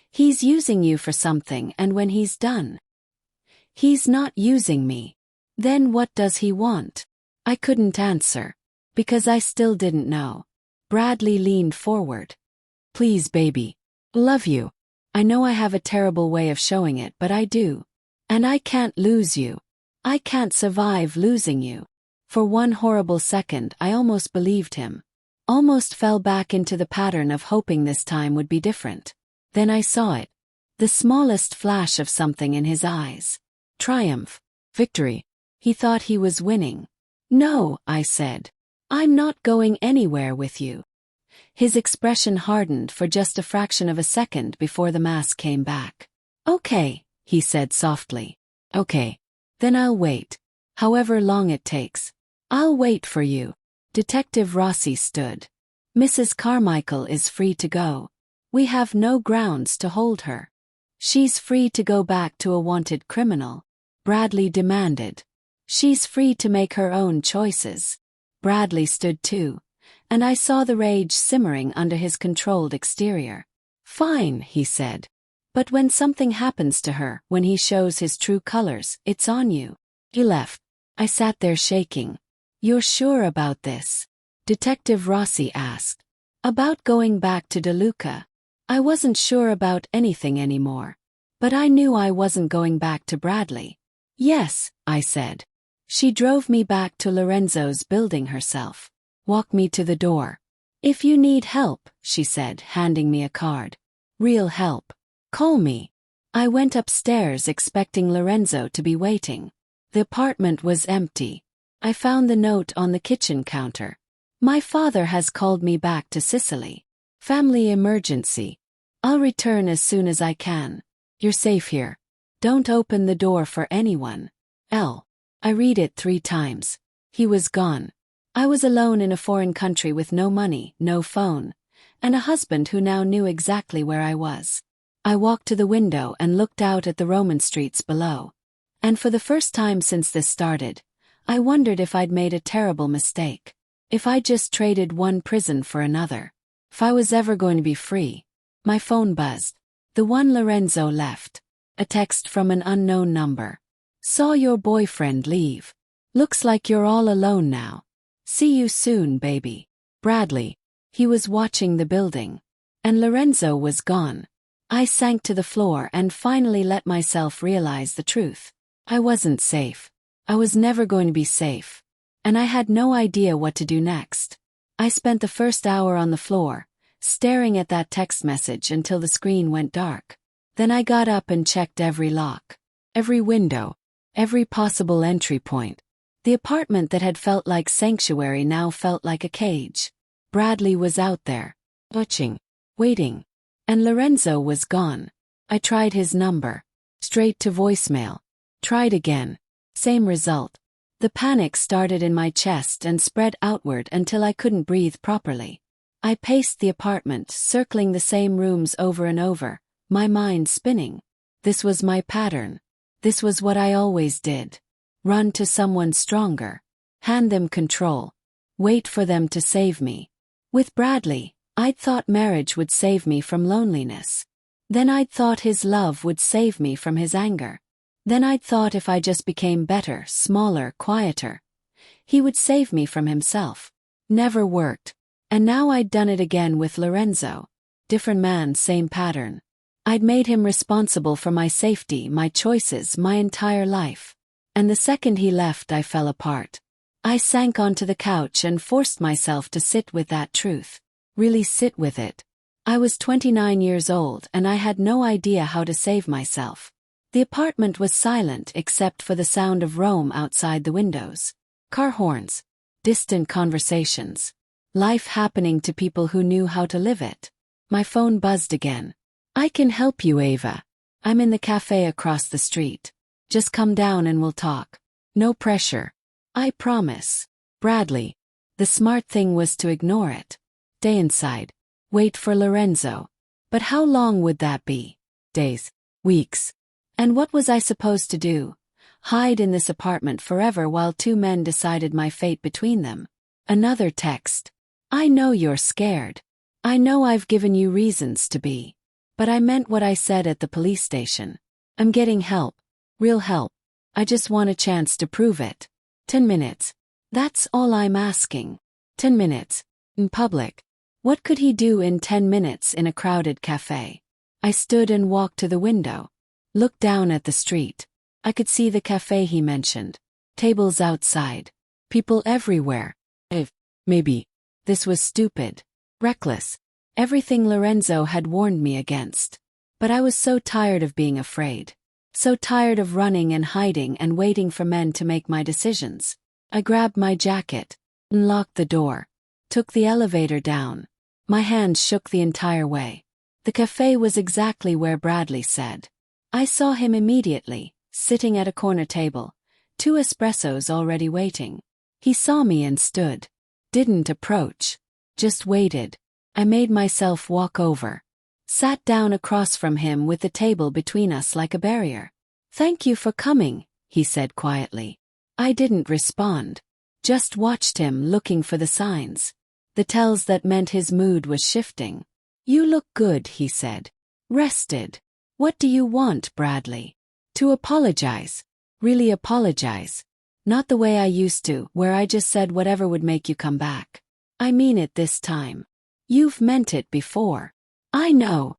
He's using you for something, and when he's done. He's not using me. Then what does he want? I couldn't answer. Because I still didn't know. Bradley leaned forward. Please, baby. Love you. I know I have a terrible way of showing it, but I do. And I can't lose you. I can't survive losing you. For one horrible second, I almost believed him. Almost fell back into the pattern of hoping this time would be different. Then I saw it. The smallest flash of something in his eyes. Triumph. Victory. He thought he was winning. No, I said. I'm not going anywhere with you. His expression hardened for just a fraction of a second before the mask came back. Okay, he said softly. Okay. Then I'll wait. However long it takes. I'll wait for you. Detective Rossi stood. Mrs. Carmichael is free to go. We have no grounds to hold her. She's free to go back to a wanted criminal. Bradley demanded. She's free to make her own choices. Bradley stood too, and I saw the rage simmering under his controlled exterior. Fine, he said. But when something happens to her, when he shows his true colors, it's on you. He left. I sat there shaking. You're sure about this? Detective Rossi asked. About going back to De Luca. I wasn't sure about anything anymore. But I knew I wasn't going back to Bradley. Yes, I said. She drove me back to Lorenzo's building herself. Walk me to the door. If you need help, she said, handing me a card. Real help. Call me. I went upstairs expecting Lorenzo to be waiting. The apartment was empty. I found the note on the kitchen counter. My father has called me back to Sicily. Family emergency. I'll return as soon as I can. You're safe here. Don't open the door for anyone. I read it 3 times. He was gone. I was alone in a foreign country with no money, no phone, and a husband who now knew exactly where I was. I walked to the window and looked out at the Roman streets below. And for the first time since this started, I wondered if I'd made a terrible mistake. If I'd just traded one prison for another. If I was ever going to be free. My phone buzzed. The one Lorenzo left. A text from an unknown number. Saw your boyfriend leave. Looks like you're all alone now. See you soon, baby. Bradley. He was watching the building. And Lorenzo was gone. I sank to the floor and finally let myself realize the truth. I wasn't safe. I was never going to be safe. And I had no idea what to do next. I spent the first hour on the floor, staring at that text message until the screen went dark. Then I got up and checked every lock, every window, every possible entry point. The apartment that had felt like sanctuary now felt like a cage. Bradley was out there, watching, waiting. And Lorenzo was gone. I tried his number. Straight to voicemail. Tried again. Same result. The panic started in my chest and spread outward until I couldn't breathe properly. I paced the apartment, circling the same rooms over and over, my mind spinning. This was my pattern. This was what I always did. Run to someone stronger. Hand them control. Wait for them to save me. With Bradley, I'd thought marriage would save me from loneliness. Then I'd thought his love would save me from his anger. Then I'd thought if I just became better, smaller, quieter, he would save me from himself. Never worked. And now I'd done it again with Lorenzo. Different man, same pattern. I'd made him responsible for my safety, my choices, my entire life. And the second he left, I fell apart. I sank onto the couch and forced myself to sit with that truth. Really sit with it. I was 29 years old and I had no idea how to save myself. The apartment was silent except for the sound of Rome outside the windows. Car horns. Distant conversations. Life happening to people who knew how to live it. My phone buzzed again. I can help you, Ava. I'm in the cafe across the street. Just come down and we'll talk. No pressure. I promise. Bradley. The smart thing was to ignore it. Stay inside. Wait for Lorenzo. But how long would that be? Days. Weeks. And what was I supposed to do? Hide in this apartment forever while 2 men decided my fate between them? Another text. I know you're scared. I know I've given you reasons to be. But I meant what I said at the police station. I'm getting help. Real help. I just want a chance to prove it. 10 minutes. That's all I'm asking. 10 minutes. In public. What could he do in 10 minutes in a crowded cafe? I stood and walked to the window. Looked down at the street. I could see the cafe he mentioned. Tables outside. People everywhere. Maybe. This was stupid. Reckless. Everything Lorenzo had warned me against. But I was so tired of being afraid. So tired of running and hiding and waiting for men to make my decisions. I grabbed my jacket. Unlocked the door. Took the elevator down. My hands shook the entire way. The cafe was exactly where Bradley said. I saw him immediately, sitting at a corner table, 2 espressos already waiting. He saw me and stood. Didn't approach. Just waited. I made myself walk over. Sat down across from him with the table between us like a barrier. Thank you for coming, he said quietly. I didn't respond. Just watched him looking for the signs. The tells that meant his mood was shifting. You look good, he said. Rested. What do you want, Bradley? To apologize. Really apologize. Not the way I used to, where I just said whatever would make you come back. I mean it this time. You've meant it before. I know.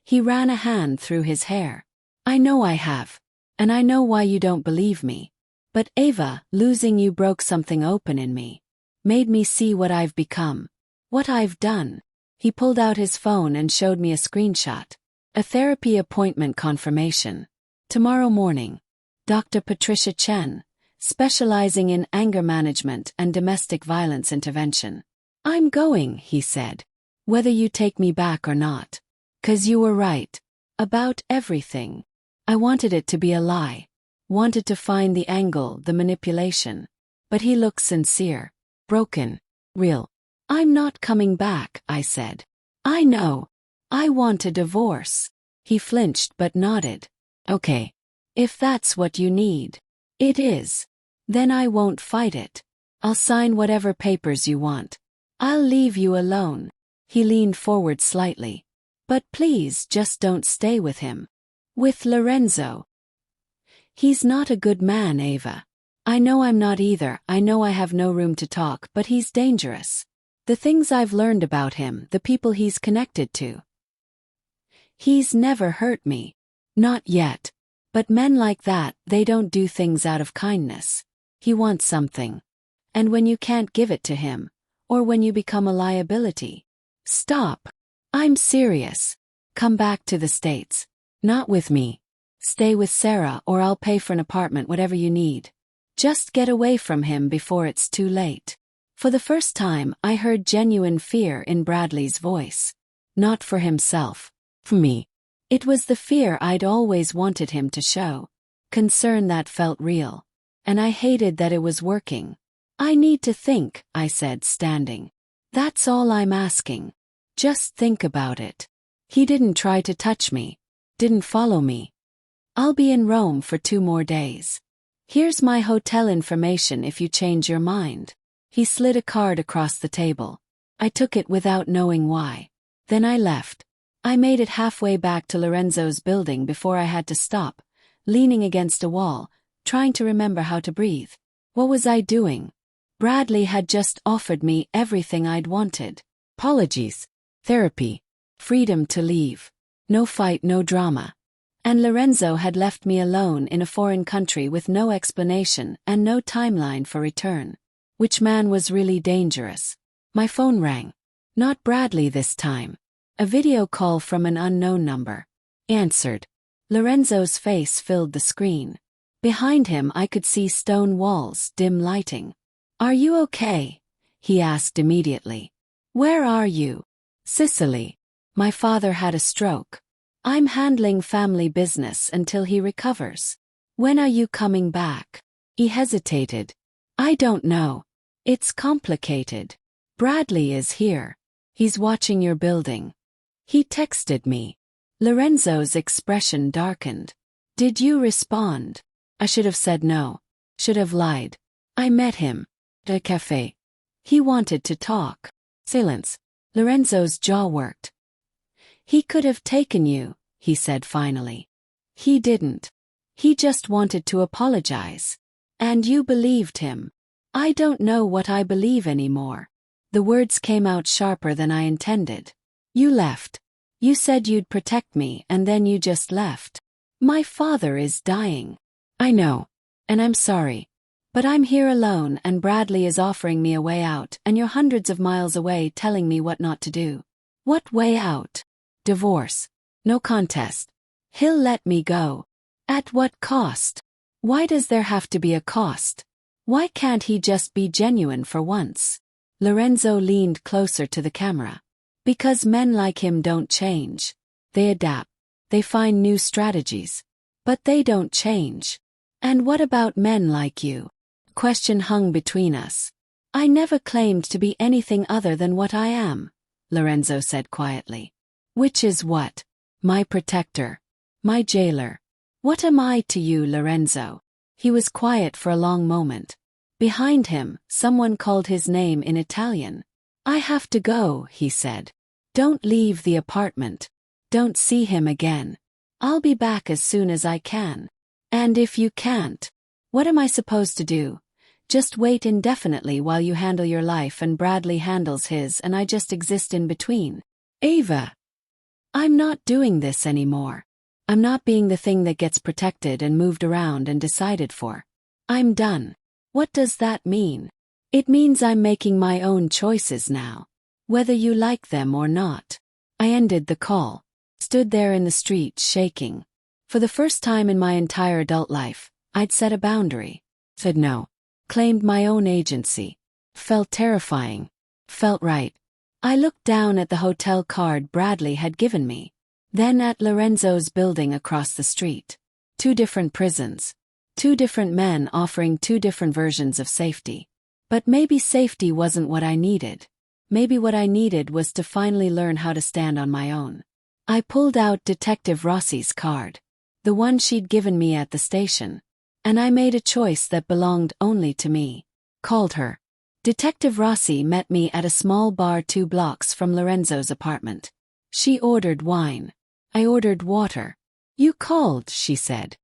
He ran a hand through his hair. I know I have. And I know why you don't believe me. But Ava, losing you broke something open in me. Made me see what I've become. What I've done. He pulled out his phone and showed me a screenshot. A therapy appointment confirmation. Tomorrow morning. Dr. Patricia Chen, specializing in anger management and domestic violence intervention. I'm going, he said. Whether you take me back or not. 'Cause you were right. About everything. I wanted it to be a lie. Wanted to find the angle, the manipulation. But he looked sincere. Broken. Real. I'm not coming back, I said. I know. I want a divorce. He flinched but nodded. Okay. If that's what you need. It is. Then I won't fight it. I'll sign whatever papers you want. I'll leave you alone. He leaned forward slightly. But please just don't stay with him. With Lorenzo. He's not a good man, Ava. I know I'm not either. I know I have no room to talk, but he's dangerous. The things I've learned about him, the people he's connected to. He's never hurt me. Not yet. But men like that, they don't do things out of kindness. He wants something. And when you can't give it to him, or when you become a liability. Stop. I'm serious. Come back to the States. Not with me. Stay with Sarah or I'll pay for an apartment, whatever you need. Just get away from him before it's too late. For the first time, I heard genuine fear in Bradley's voice. Not for himself. For me. It was the fear I'd always wanted him to show. Concern that felt real. And I hated that it was working. I need to think, I said, standing. That's all I'm asking. Just think about it. He didn't try to touch me. Didn't follow me. I'll be in Rome for 2 more days. Here's my hotel information if you change your mind. He slid a card across the table. I took it without knowing why. Then I left. I made it halfway back to Lorenzo's building before I had to stop, leaning against a wall, trying to remember how to breathe. What was I doing? Bradley had just offered me everything I'd wanted. Apologies. Therapy. Freedom to leave. No fight, no drama. And Lorenzo had left me alone in a foreign country with no explanation and no timeline for return. Which man was really dangerous? My phone rang. Not Bradley this time. A video call from an unknown number. Answered. Lorenzo's face filled the screen. Behind him I could see stone walls, dim lighting. Are you okay? He asked immediately. Where are you? Sicily. My father had a stroke. I'm handling family business until he recovers. When are you coming back? He hesitated. I don't know. It's complicated. Bradley is here. He's watching your building. He texted me. Lorenzo's expression darkened. Did you respond? I should have said no. Should have lied. I met him. At a cafe. He wanted to talk. Silence. Lorenzo's jaw worked. He could have taken you, he said finally. He didn't. He just wanted to apologize. And you believed him. I don't know what I believe anymore. The words came out sharper than I intended. You left. You said you'd protect me and then you just left. My father is dying. I know. And I'm sorry. But I'm here alone and Bradley is offering me a way out and you're hundreds of miles away telling me what not to do. What way out? Divorce. No contest. He'll let me go. At what cost? Why does there have to be a cost? Why can't he just be genuine for once? Lorenzo leaned closer to the camera. Because men like him don't change. They adapt. They find new strategies. But they don't change. And what about men like you? Question hung between us. I never claimed to be anything other than what I am, Lorenzo said quietly. Which is what? My protector. My jailer. What am I to you, Lorenzo? He was quiet for a long moment. Behind him, someone called his name in Italian. I have to go, he said. Don't leave the apartment. Don't see him again. I'll be back as soon as I can. And if you can't, what am I supposed to do? Just wait indefinitely while you handle your life and Bradley handles his and I just exist in between. Ava. I'm not doing this anymore. I'm not being the thing that gets protected and moved around and decided for. I'm done. What does that mean? It means I'm making my own choices now. Whether you like them or not. I ended the call. Stood there in the street shaking. For the first time in my entire adult life, I'd set a boundary. Said no. Claimed my own agency. Felt terrifying. Felt right. I looked down at the hotel card Bradley had given me. Then at Lorenzo's building across the street. 2 different prisons. 2 different men offering 2 different versions of safety. But maybe safety wasn't what I needed. Maybe what I needed was to finally learn how to stand on my own. I pulled out Detective Rossi's card. The one she'd given me at the station. And I made a choice that belonged only to me. Called her. Detective Rossi met me at a small bar 2 blocks from Lorenzo's apartment. She ordered wine. I ordered water. You called, she said.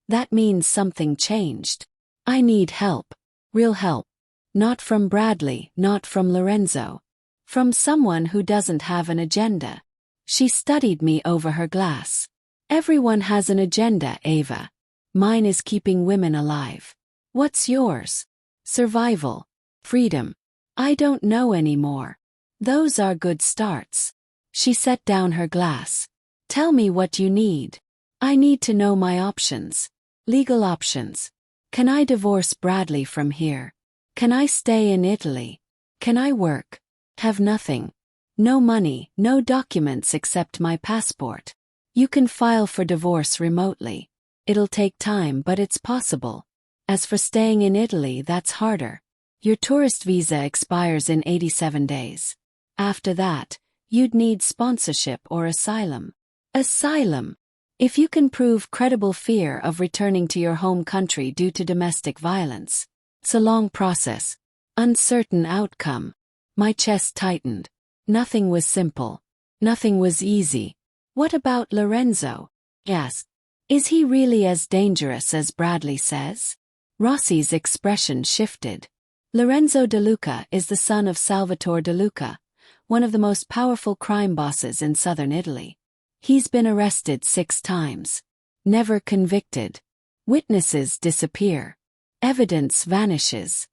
That means something changed. I need help. Real help. Not from Bradley, not from Lorenzo. From someone who doesn't have an agenda. She studied me over her glass. Everyone has an agenda, Ava. Mine is keeping women alive. What's yours? Survival. Freedom. I don't know anymore. Those are good starts. She set down her glass. Tell me what you need. I need to know my options. Legal options. Can I divorce Bradley from here? Can I stay in Italy? Can I work? Have nothing. No money, no documents except my passport. You can file for divorce remotely. It'll take time, but it's possible. As for staying in Italy, that's harder. Your tourist visa expires in 87 days. After that, you'd need sponsorship or asylum. Asylum. If you can prove credible fear of returning to your home country due to domestic violence. It's a long process. Uncertain outcome. My chest tightened. Nothing was simple. Nothing was easy. What about Lorenzo? Asked. Is he really as dangerous as Bradley says? Rossi's expression shifted. Lorenzo De Luca is the son of Salvatore De Luca, one of the most powerful crime bosses in southern Italy. He's been arrested 6 times. Never convicted. Witnesses disappear. Evidence vanishes.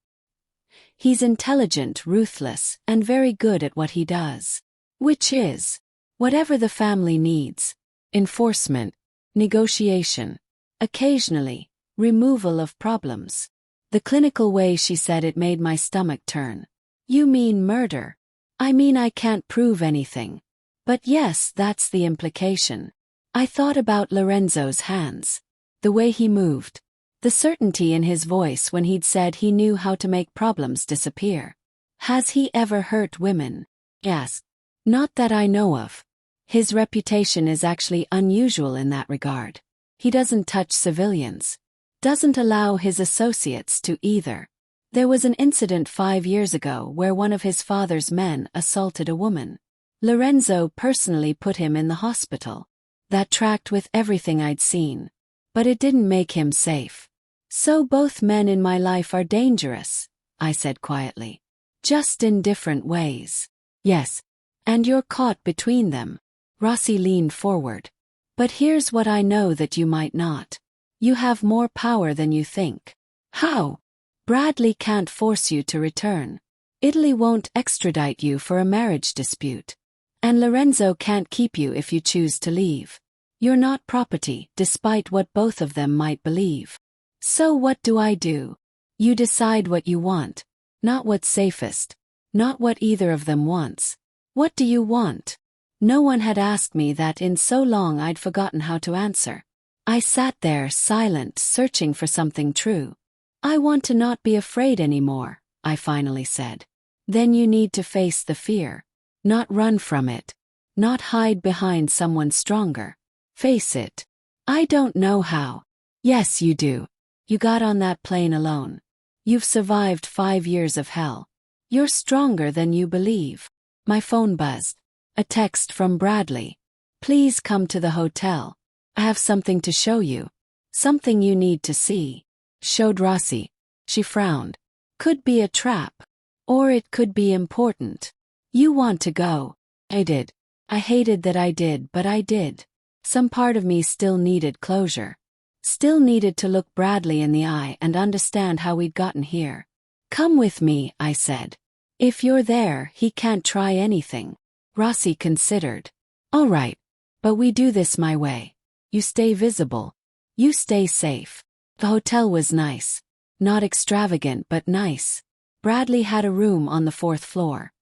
He's intelligent, ruthless, and very good at what he does. Which is whatever the family needs. Enforcement. Negotiation. Occasionally, removal of problems. The clinical way she said it made my stomach turn. You mean murder? I mean I can't prove anything. But yes, that's the implication. I thought about Lorenzo's hands. The way he moved. The certainty in his voice when he'd said he knew how to make problems disappear. Has he ever hurt women? Asked. Not that I know of. His reputation is actually unusual in that regard. He doesn't touch civilians. Doesn't allow his associates to either. There was an incident 5 years ago where one of his father's men assaulted a woman. Lorenzo personally put him in the hospital. That tracked with everything I'd seen. But it didn't make him safe. So both men in my life are dangerous, I said quietly. Just in different ways. Yes. And you're caught between them. Rossi leaned forward. But here's what I know that you might not. You have more power than you think. How? Bradley can't force you to return. Italy won't extradite you for a marriage dispute. And Lorenzo can't keep you if you choose to leave. You're not property, despite what both of them might believe. So what do? You decide what you want. Not what's safest. Not what either of them wants. What do you want? No one had asked me that in so long I'd forgotten how to answer. I sat there, silent, searching for something true. I want to not be afraid anymore, I finally said. Then you need to face the fear. Not run from it. Not hide behind someone stronger. Face it. I don't know how. Yes, you do. You got on that plane alone. You've survived 5 years of hell. You're stronger than you believe. My phone buzzed. A text from Bradley. Please come to the hotel. I have something to show you. Something you need to see. Showed Rossi. She frowned. Could be a trap. Or it could be important. You want to go. I did. I hated that I did, but I did. Some part of me still needed closure. Still needed to look Bradley in the eye and understand how we'd gotten here. Come with me, I said. If you're there, he can't try anything. Rossi considered. All right. But we do this my way. You stay visible. You stay safe. The hotel was nice. Not extravagant but nice. Bradley had a room on the 4th floor.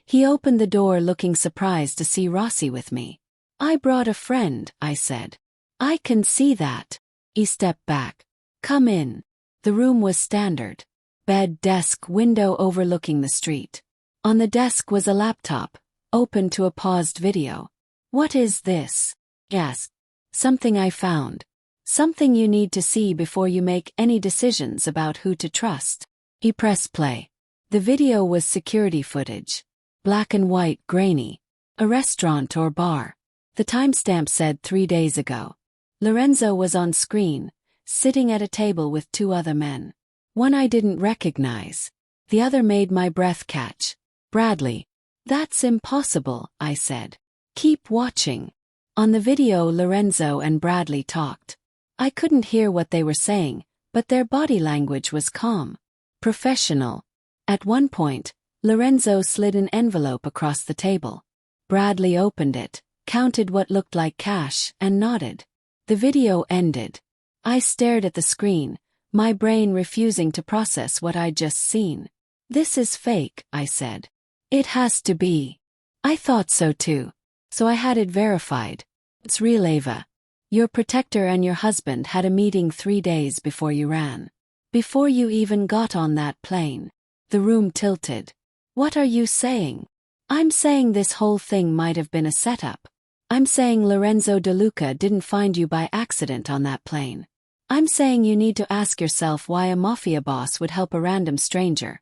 He opened the door looking surprised to see Rossi with me. I brought a friend, I said. I can see that. He stepped back. Come in. The room was standard. Bed, desk, window overlooking the street. On the desk was a laptop, open to a paused video. What is this? Yes. Something I found. Something you need to see before you make any decisions about who to trust. He pressed play. The video was security footage. Black and white, grainy. A restaurant or bar. The timestamp said 3 days ago. Lorenzo was on screen, sitting at a table with 2 other men. One I didn't recognize. The other made my breath catch. Bradley. That's impossible, I said. Keep watching. On the video, Lorenzo and Bradley talked. I couldn't hear what they were saying, but their body language was calm. Professional. At one point, Lorenzo slid an envelope across the table. Bradley opened it, counted what looked like cash, and nodded. The video ended. I stared at the screen, my brain refusing to process what I'd just seen. This is fake, I said. It has to be. I thought so too. So I had it verified. It's real, Ava. Your protector and your husband had a meeting 3 days before you ran. Before you even got on that plane. The room tilted. What are you saying? I'm saying this whole thing might have been a setup. I'm saying Lorenzo De Luca didn't find you by accident on that plane. I'm saying you need to ask yourself why a mafia boss would help a random stranger,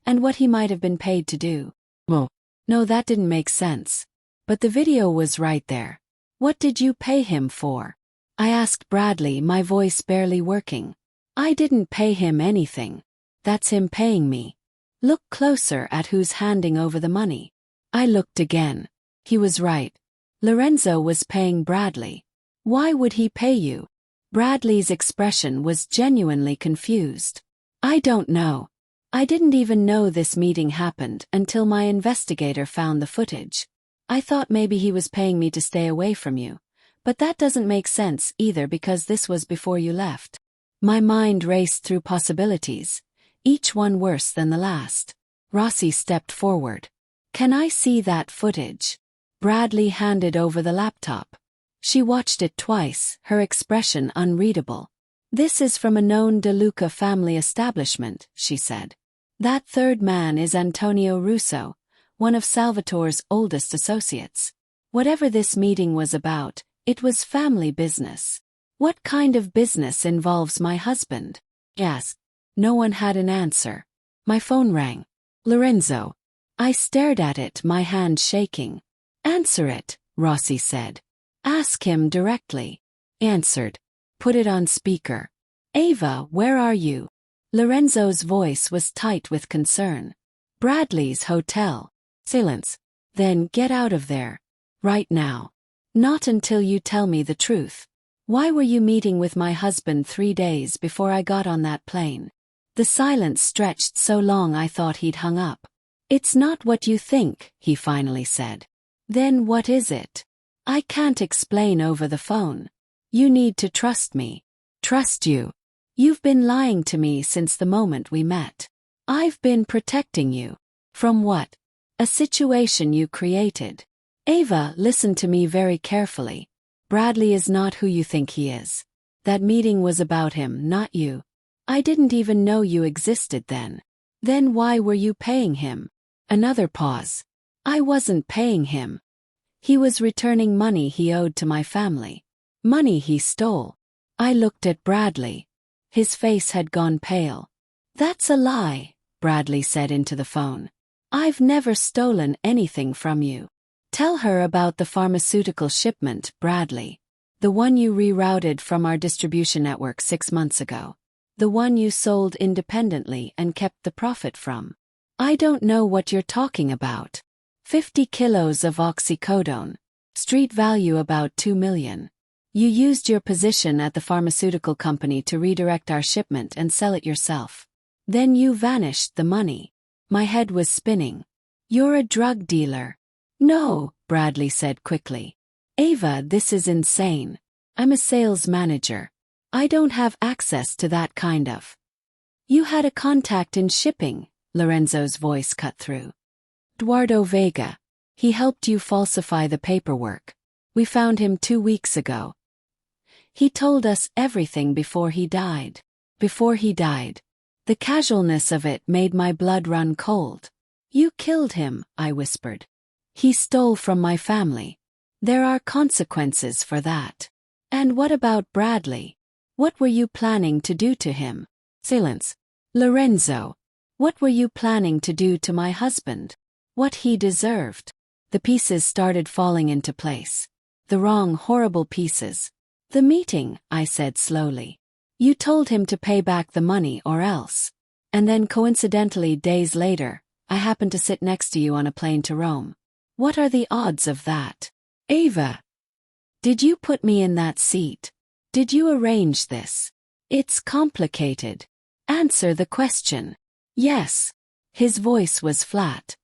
and what he might have been paid to do. Well, no, that didn't make sense. But the video was right there. What did you pay him for? I asked Bradley, my voice barely working. I didn't pay him anything. That's him paying me. Look closer at who's handing over the money. I looked again. He was right. Lorenzo was paying Bradley. Why would he pay you? Bradley's expression was genuinely confused. I don't know. I didn't even know this meeting happened until my investigator found the footage. I thought maybe he was paying me to stay away from you. But that doesn't make sense either because this was before you left. My mind raced through possibilities, each one worse than the last. Rossi stepped forward. Can I see that footage? Bradley handed over the laptop. She watched it twice, her expression unreadable. This is from a known De Luca family establishment, she said. That third man is Antonio Russo, one of Salvatore's oldest associates. Whatever this meeting was about, it was family business. What kind of business involves my husband? Yes. No one had an answer. My phone rang. Lorenzo. I stared at it, my hand shaking. Answer it, Rossi said. Ask him directly. Answered. Put it on speaker. Ava, where are you? Lorenzo's voice was tight with concern. Bradley's hotel. Silence. Then get out of there. Right now. Not until you tell me the truth. Why were you meeting with my husband 3 days before I got on that plane? The silence stretched so long I thought he'd hung up. It's not what you think, he finally said. Then what is it? I can't explain over the phone. You need to trust me. Trust you. You've been lying to me since the moment we met. I've been protecting you. From what? A situation you created. Ava, listen to me very carefully. Bradley is not who you think he is. That meeting was about him, not you. I didn't even know you existed then. Then why were you paying him? Another pause. I wasn't paying him. He was returning money he owed to my family. Money he stole. I looked at Bradley. His face had gone pale. That's a lie, Bradley said into the phone. I've never stolen anything from you. Tell her about the pharmaceutical shipment, Bradley. The one you rerouted from our distribution network 6 months ago. The one you sold independently and kept the profit from. I don't know what you're talking about. 50 kilos of oxycodone. Street value about $2 million. You used your position at the pharmaceutical company to redirect our shipment and sell it yourself. Then you vanished the money. My head was spinning. You're a drug dealer. No, Bradley said quickly. Ava, this is insane. I'm a sales manager. I don't have access to that kind of. You had a contact in shipping, Lorenzo's voice cut through. Eduardo Vega. He helped you falsify the paperwork. We found him 2 weeks ago. He told us everything before he died. Before he died. The casualness of it made my blood run cold. You killed him, I whispered. He stole from my family. There are consequences for that. And what about Bradley? What were you planning to do to him? Silence. Lorenzo. What were you planning to do to my husband? What he deserved. The pieces started falling into place. The wrong, horrible pieces. The meeting, I said slowly. You told him to pay back the money or else. And then coincidentally days later, I happened to sit next to you on a plane to Rome. What are the odds of that? Ava. Did you put me in that seat? Did you arrange this? It's complicated. Answer the question. Yes. His voice was flat.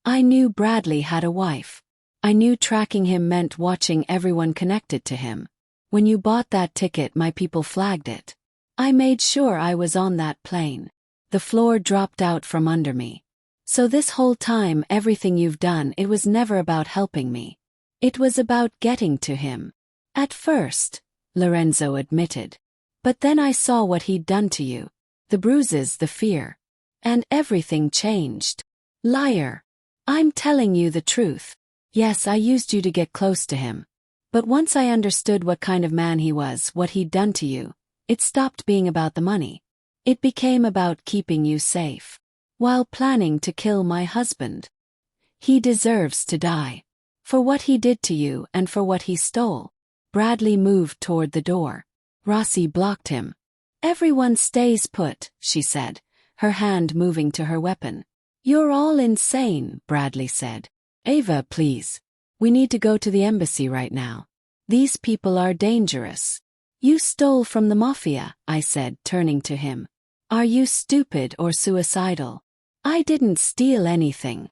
I knew Bradley had a wife. I knew tracking him meant watching everyone connected to him. When you bought that ticket, my people flagged it. I made sure I was on that plane. The floor dropped out from under me. So this whole time, everything you've done, it was never about helping me. It was about getting to him. At first, Lorenzo admitted. But then I saw what he'd done to you. The bruises, the fear. And everything changed. Liar. I'm telling you the truth. Yes, I used you to get close to him. But once I understood what kind of man he was, what he'd done to you, it stopped being about the money. It became about keeping you safe. While planning to kill my husband. He deserves to die. For what he did to you and for what he stole. Bradley moved toward the door. Rossi blocked him. Everyone stays put, she said, her hand moving to her weapon. You're all insane, Bradley said. Ava, please. We need to go to the embassy right now. These people are dangerous. You stole from the Mafia, I said, turning to him. Are you stupid or suicidal? I didn't steal anything.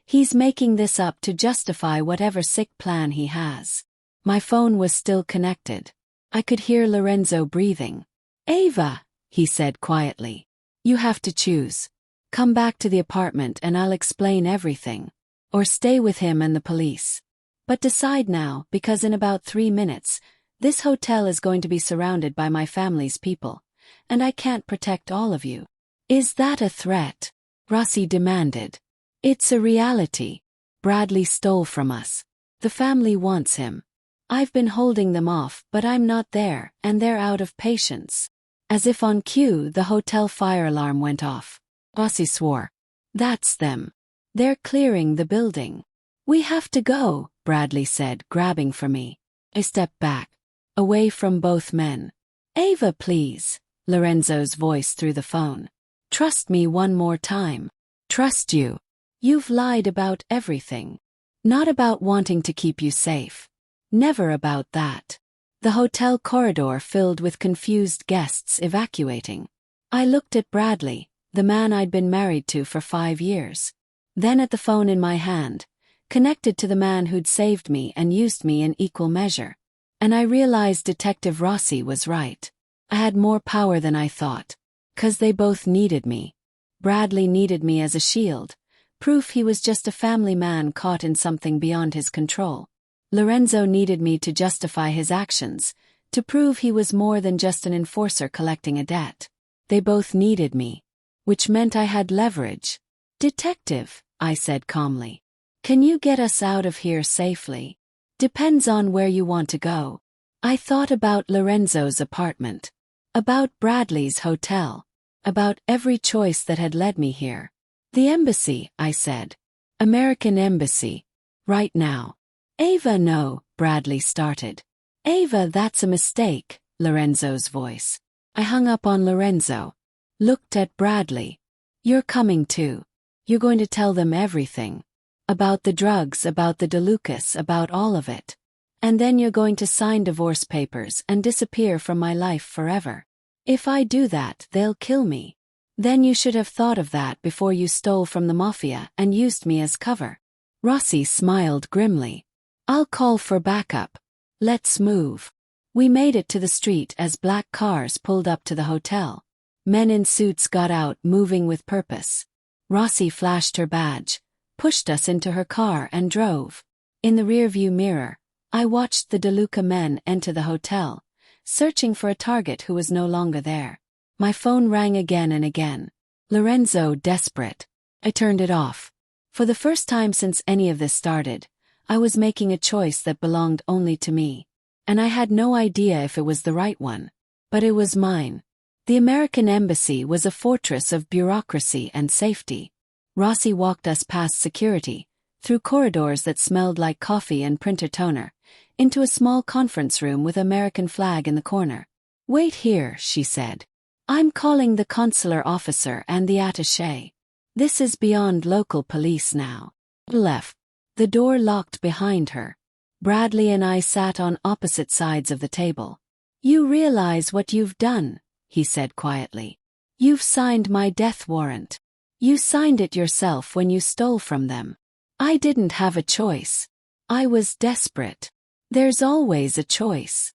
He's making this up to justify whatever sick plan he has. My phone was still connected. I could hear Lorenzo breathing. Ava, he said quietly. You have to choose. Come back to the apartment and I'll explain everything. Or stay with him and the police. But decide now, because in about 3 minutes, this hotel is going to be surrounded by my family's people, and I can't protect all of you. Is that a threat? Rossi demanded. It's a reality. Bradley stole from us. The family wants him. I've been holding them off, but I'm not there, and they're out of patience. As if on cue, the hotel fire alarm went off. Rossi swore. That's them. They're clearing the building. We have to go, Bradley said, grabbing for me. I stepped back. Away from both men. Ava, please. Lorenzo's voice through the phone. Trust me one more time. Trust you. You've lied about everything. Not about wanting to keep you safe. Never about that. The hotel corridor filled with confused guests evacuating. I looked at Bradley, the man I'd been married to for 5 years. Then at the phone in my hand, connected to the man who'd saved me and used me in equal measure. And I realized Detective Rossi was right. I had more power than I thought. 'Cause they both needed me. Bradley needed me as a shield, proof he was just a family man caught in something beyond his control. Lorenzo needed me to justify his actions, to prove he was more than just an enforcer collecting a debt. They both needed me. Which meant I had leverage. Detective, I said calmly. Can you get us out of here safely? Depends on where you want to go. I thought about Lorenzo's apartment. About Bradley's hotel. About every choice that had led me here. The embassy, I said. American embassy. Right now. Ava, no, Bradley started. Ava, that's a mistake, Lorenzo's voice. I hung up on Lorenzo. Looked at Bradley. You're coming too. You're going to tell them everything. About the drugs, about the DeLucas, about all of it. And then you're going to sign divorce papers and disappear from my life forever. If I do that, they'll kill me. Then you should have thought of that before you stole from the Mafia and used me as cover. Rossi smiled grimly. I'll call for backup. Let's move. We made it to the street as black cars pulled up to the hotel. Men in suits got out, moving with purpose. Rossi flashed her badge, pushed us into her car and drove. In the rearview mirror, I watched the DeLuca men enter the hotel, searching for a target who was no longer there. My phone rang again and again. Lorenzo, desperate. I turned it off. For the first time since any of this started, I was making a choice that belonged only to me. And I had no idea if it was the right one. But it was mine. The American embassy was a fortress of bureaucracy and safety. Rossi walked us past security, through corridors that smelled like coffee and printer toner, into a small conference room with American flag in the corner. Wait here, she said. I'm calling the consular officer and the attaché. This is beyond local police now. Left. The door locked behind her. Bradley and I sat on opposite sides of the table. You realize what you've done, he said quietly. You've signed my death warrant. You signed it yourself when you stole from them. I didn't have a choice. I was desperate. There's always a choice.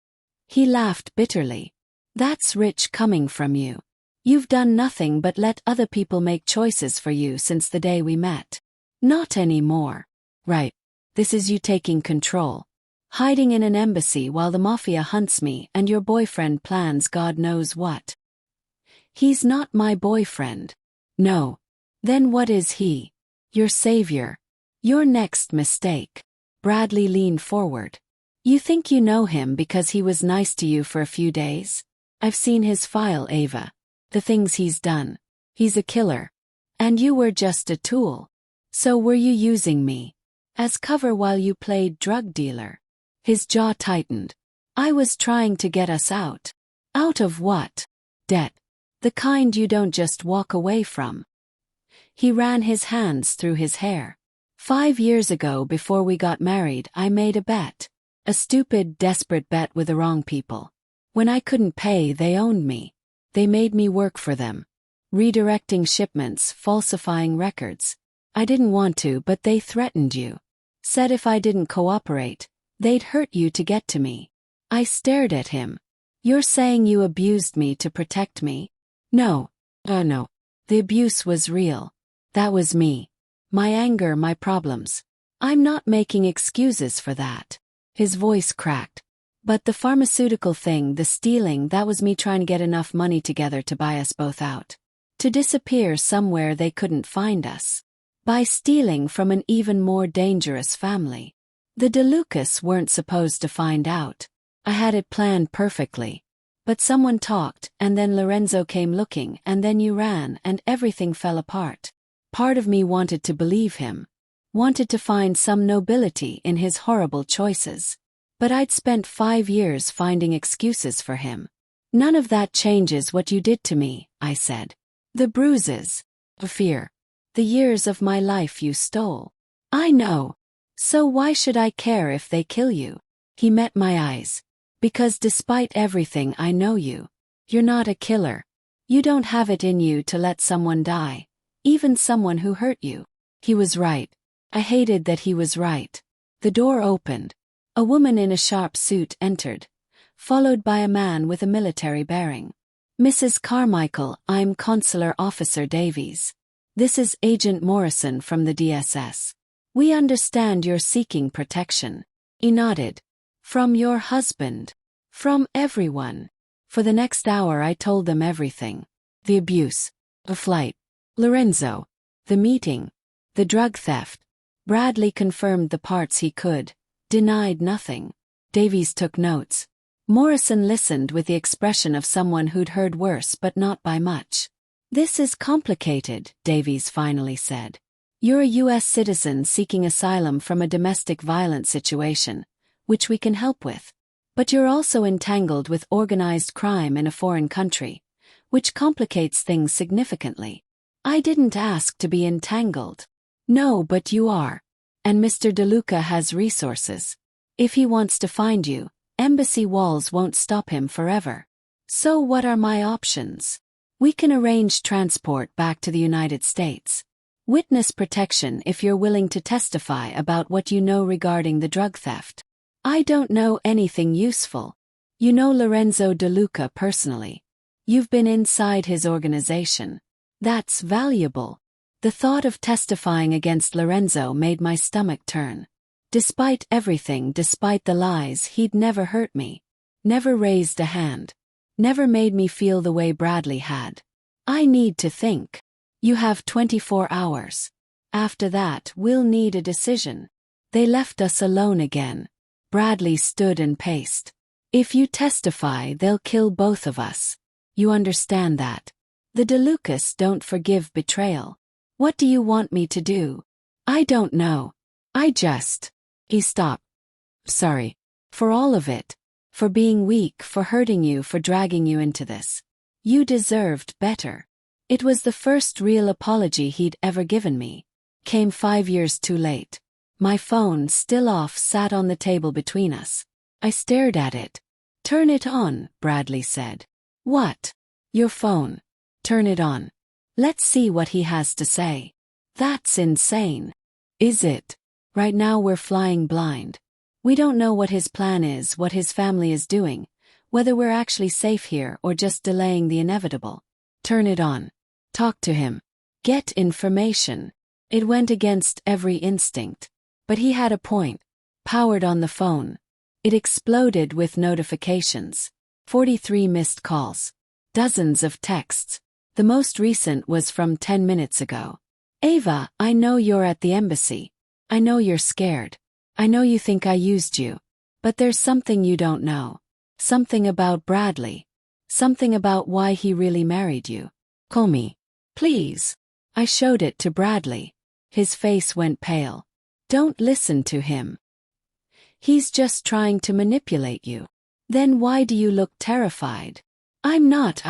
He laughed bitterly. That's rich coming from you. You've done nothing but let other people make choices for you since the day we met. Not anymore. Right. This is you taking control. Hiding in an embassy while the Mafia hunts me and your boyfriend plans God knows what. He's not my boyfriend. No. Then what is he? Your savior. Your next mistake. Bradley leaned forward. You think you know him because he was nice to you for a few days? I've seen his file, Ava. The things he's done. He's a killer. And you were just a tool. So were you using me as cover while you played drug dealer? His jaw tightened. I was trying to get us out. Out of what? Debt. The kind you don't just walk away from. He ran his hands through his hair. 5 years ago, before we got married, I made a bet. A stupid, desperate bet with the wrong people. When I couldn't pay, they owned me. They made me work for them. Redirecting shipments, falsifying records. I didn't want to, but they threatened you. Said if I didn't cooperate, they'd hurt you to get to me. I stared at him. You're saying you abused me to protect me? No. No. The abuse was real. That was me. My anger, my problems. I'm not making excuses for that. His voice cracked. But the pharmaceutical thing, the stealing, that was me trying to get enough money together to buy us both out. To disappear somewhere they couldn't find us. By stealing from an even more dangerous family. The DeLucas weren't supposed to find out. I had it planned perfectly. But someone talked, and then Lorenzo came looking, and then you ran, and everything fell apart. Part of me wanted to believe him. Wanted to find some nobility in his horrible choices. But I'd spent 5 years finding excuses for him. None of that changes what you did to me, I said. The bruises. The fear. The years of my life you stole. I know. So why should I care if they kill you? He met my eyes. Because despite everything I know you. You're not a killer. You don't have it in you to let someone die. Even someone who hurt you. He was right. I hated that he was right. The door opened. A woman in a sharp suit entered, followed by a man with a military bearing. Mrs. Carmichael, I'm Consular Officer Davies. This is Agent Morrison from the DSS. We understand you're seeking protection. He nodded. From your husband. From everyone. For the next hour I told them everything. The abuse. The flight. Lorenzo. The meeting. The drug theft. Bradley confirmed the parts he could. Denied nothing. Davies took notes. Morrison listened with the expression of someone who'd heard worse but not by much. This is complicated, Davies finally said. You're a U.S. citizen seeking asylum from a domestic violence situation, which we can help with. But you're also entangled with organized crime in a foreign country, which complicates things significantly. I didn't ask to be entangled. No, but you are. And Mr. DeLuca has resources. If he wants to find you, embassy walls won't stop him forever. So what are my options? We can arrange transport back to the United States. Witness protection if you're willing to testify about what you know regarding the drug theft. I don't know anything useful. You know Lorenzo De Luca personally. You've been inside his organization. That's valuable. The thought of testifying against Lorenzo made my stomach turn. Despite everything, despite the lies, he'd never hurt me. Never raised a hand. Never made me feel the way Bradley had. I need to think. You have 24 hours. After that, we'll need a decision. They left us alone again. Bradley stood and paced. If you testify, they'll kill both of us. You understand that? The De Lucas don't forgive betrayal. What do you want me to do? I don't know. He stopped. Sorry. For all of it. For being weak, for hurting you, for dragging you into this. You deserved better. It was the first real apology he'd ever given me. Came 5 years too late. My phone, still off, sat on the table between us. I stared at it. Turn it on, Bradley said. What? Your phone. Turn it on. Let's see what he has to say. That's insane. Is it? Right now we're flying blind. We don't know what his plan is, what his family is doing, whether we're actually safe here or just delaying the inevitable. Turn it on. Talk to him. Get information. It went against every instinct. But he had a point. Powered on the phone. It exploded with notifications. 43 missed calls. Dozens of texts. The most recent was from 10 minutes ago. Ava, I know you're at the embassy. I know you're scared. I know you think I used you. But there's something you don't know. Something about Bradley. Something about why he really married you. Call me. Please. I showed it to Bradley. His face went pale. Don't listen to him. He's just trying to manipulate you. Then why do you look terrified? I'm not,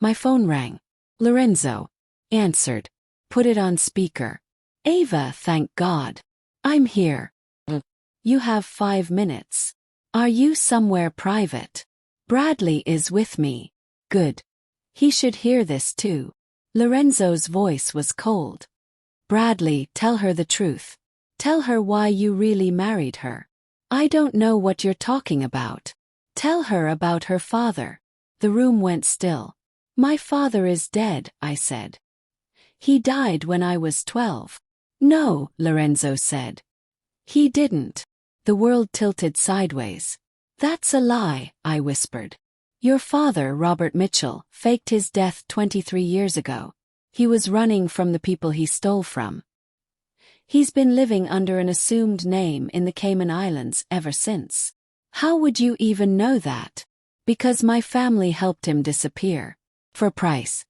My phone rang. Lorenzo. Answered. Put it on speaker. Ava, thank God. I'm here. You have 5 minutes. Are you somewhere private? Bradley is with me. Good. He should hear this too. Lorenzo's voice was cold. Bradley, tell her the truth. Tell her why you really married her. I don't know what you're talking about. Tell her about her father. The room went still. My father is dead, I said. He died when I was 12. No, Lorenzo said. He didn't. The world tilted sideways. That's a lie, I whispered. Your father, Robert Mitchell, faked his death 23 years ago. He was running from the people he stole from. He's been living under an assumed name in the Cayman Islands ever since. How would you even know that? Because my family helped him disappear. For a price.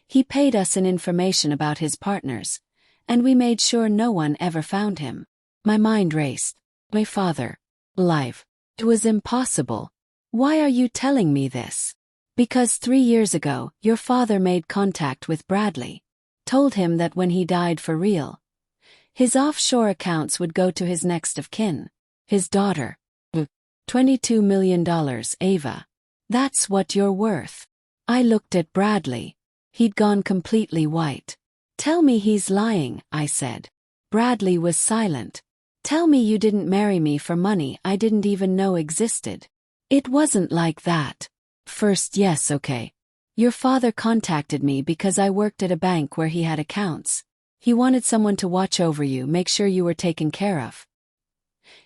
He paid us an information about his partners, and we made sure no one ever found him. My mind raced. My father. Alive. It was impossible. Why are you telling me this? Because 3 years ago, your father made contact with Bradley. Told him that when he died for real, his offshore accounts would go to his next of kin. His daughter. $22 million, Ava. That's what you're worth. I looked at Bradley. He'd gone completely white. Tell me he's lying, I said. Bradley was silent. Tell me you didn't marry me for money I didn't even know existed. It wasn't like that. First, yes, okay. Your father contacted me because I worked at a bank where he had accounts. He wanted someone to watch over you, make sure you were taken care of.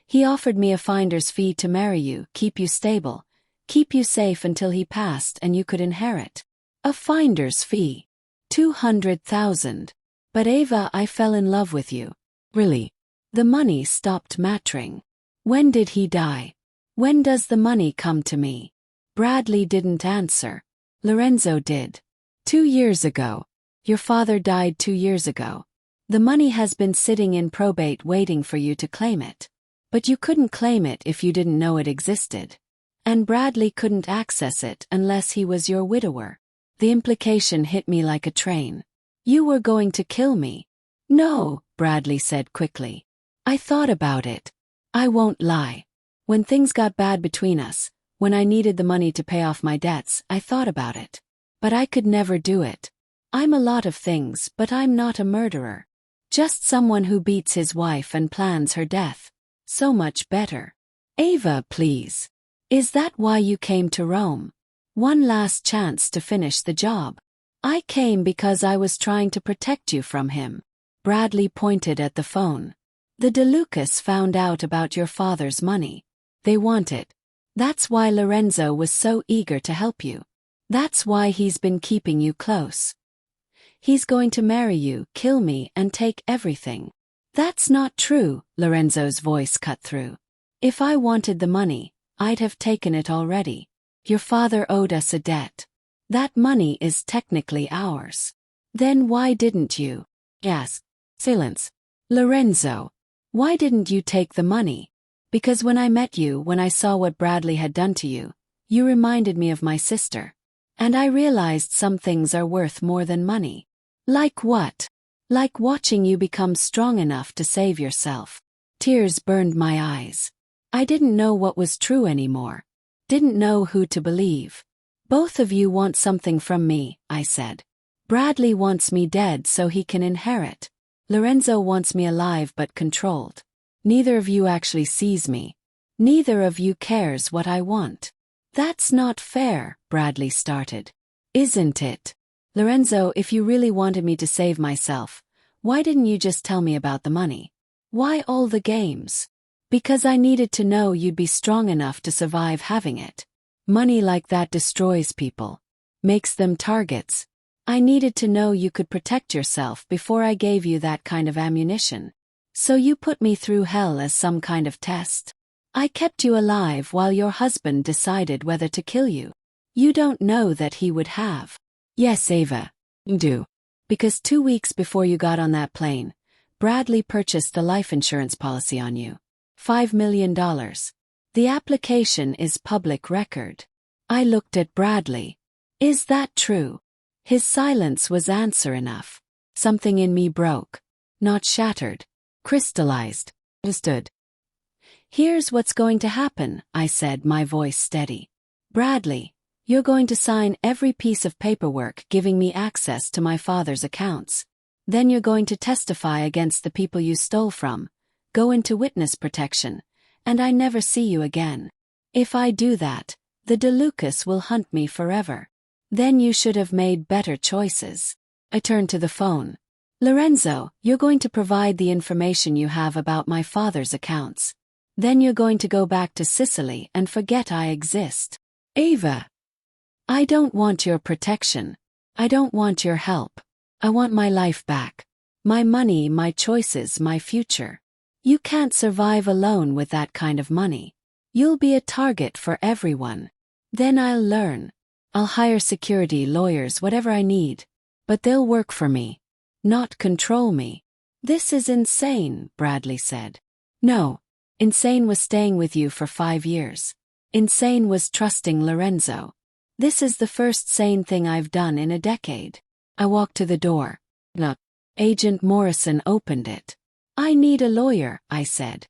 He offered me a finder's fee to marry you, keep you stable, keep you safe until he passed and you could inherit. A finder's fee. 200,000. But Ava, I fell in love with you. Really? The money stopped mattering. When did he die? When does the money come to me? Bradley didn't answer. Lorenzo did. 2 years ago. Your father died 2 years ago. The money has been sitting in probate waiting for you to claim it. But you couldn't claim it if you didn't know it existed. And Bradley couldn't access it unless he was your widower. The implication hit me like a train. You were going to kill me. No, Bradley said quickly. I thought about it. I won't lie. When things got bad between us, when I needed the money to pay off my debts, I thought about it. But I could never do it. I'm a lot of things, but I'm not a murderer. Just someone who beats his wife and plans her death. So much better. Ava, please. Is that why you came to Rome? One last chance to finish the job. I came because I was trying to protect you from him. Bradley pointed at the phone. The DeLucas found out about your father's money. They want it. That's why Lorenzo was so eager to help you. That's why he's been keeping you close. He's going to marry you, kill me, and take everything. That's not true, Lorenzo's voice cut through. If I wanted the money, I'd have taken it already. Your father owed us a debt. That money is technically ours. Then why didn't you? Yes. Silence. Lorenzo. Why didn't you take the money? Because when I met you, when I saw what Bradley had done to you, you reminded me of my sister. And I realized some things are worth more than money. Like what? Like watching you become strong enough to save yourself. Tears burned my eyes. I didn't know what was true anymore. Didn't know who to believe. Both of you want something from me, I said. Bradley wants me dead so he can inherit. Lorenzo wants me alive but controlled. Neither of you actually sees me. Neither of you cares what I want. That's not fair, Bradley started. Isn't it? Lorenzo, if you really wanted me to save myself, why didn't you just tell me about the money? Why all the games? Because I needed to know you'd be strong enough to survive having it. Money like that destroys people. Makes them targets. I needed to know you could protect yourself before I gave you that kind of ammunition. So you put me through hell as some kind of test. I kept you alive while your husband decided whether to kill you. You don't know that he would have. Yes, Ava. Do. Because 2 weeks before you got on that plane, Bradley purchased the life insurance policy on you. $5 million. The application is public record. I looked at Bradley. Is that true? His silence was answer enough. Something in me broke. Not shattered. Crystallized. Understood. Here's what's going to happen, I said, my voice steady. Bradley, you're going to sign every piece of paperwork giving me access to my father's accounts. Then you're going to testify against the people you stole from, go into witness protection, and I never see you again. If I do that, the DeLucas will hunt me forever. Then you should have made better choices. I turned to the phone. Lorenzo, you're going to provide the information you have about my father's accounts. Then you're going to go back to Sicily and forget I exist. Ava. I don't want your protection. I don't want your help. I want my life back. My money, my choices, my future. You can't survive alone with that kind of money. You'll be a target for everyone. Then I'll learn. I'll hire security, lawyers, whatever I need. But they'll work for me. Not control me. This is insane, Bradley said. No. Insane was staying with you for 5 years. Insane was trusting Lorenzo. This is the first sane thing I've done in a decade. I walked to the door. Look. Agent Morrison opened it. I need a lawyer, I said.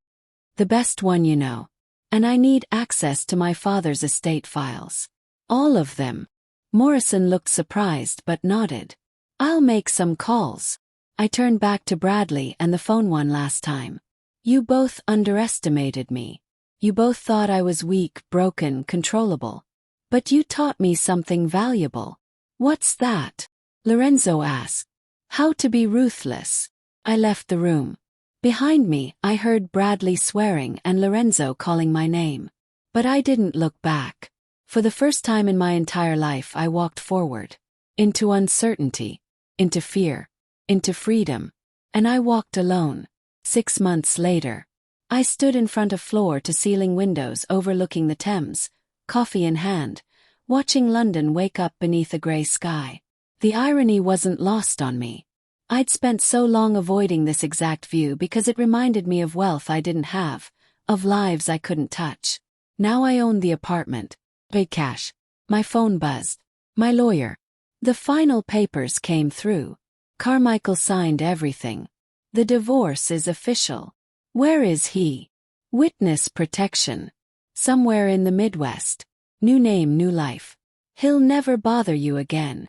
The best one you know. And I need access to my father's estate files. All of them. Morrison looked surprised but nodded. I'll make some calls. I turned back to Bradley and the phone one last time. You both underestimated me. You both thought I was weak, broken, controllable. But you taught me something valuable. What's that? Lorenzo asked. How to be ruthless. I left the room. Behind me, I heard Bradley swearing and Lorenzo calling my name. But I didn't look back. For the first time in my entire life, I walked forward. Into uncertainty. Into fear. Into freedom. And I walked alone. 6 months later. I stood in front of floor-to-ceiling windows overlooking the Thames, coffee in hand, watching London wake up beneath a grey sky. The irony wasn't lost on me. I'd spent so long avoiding this exact view because it reminded me of wealth I didn't have, of lives I couldn't touch. Now I owned the apartment. Big cash. My phone buzzed. My lawyer. The final papers came through. Carmichael signed everything. The divorce is official. Where is he? Witness protection. Somewhere in the Midwest. New name, new life. He'll never bother you again.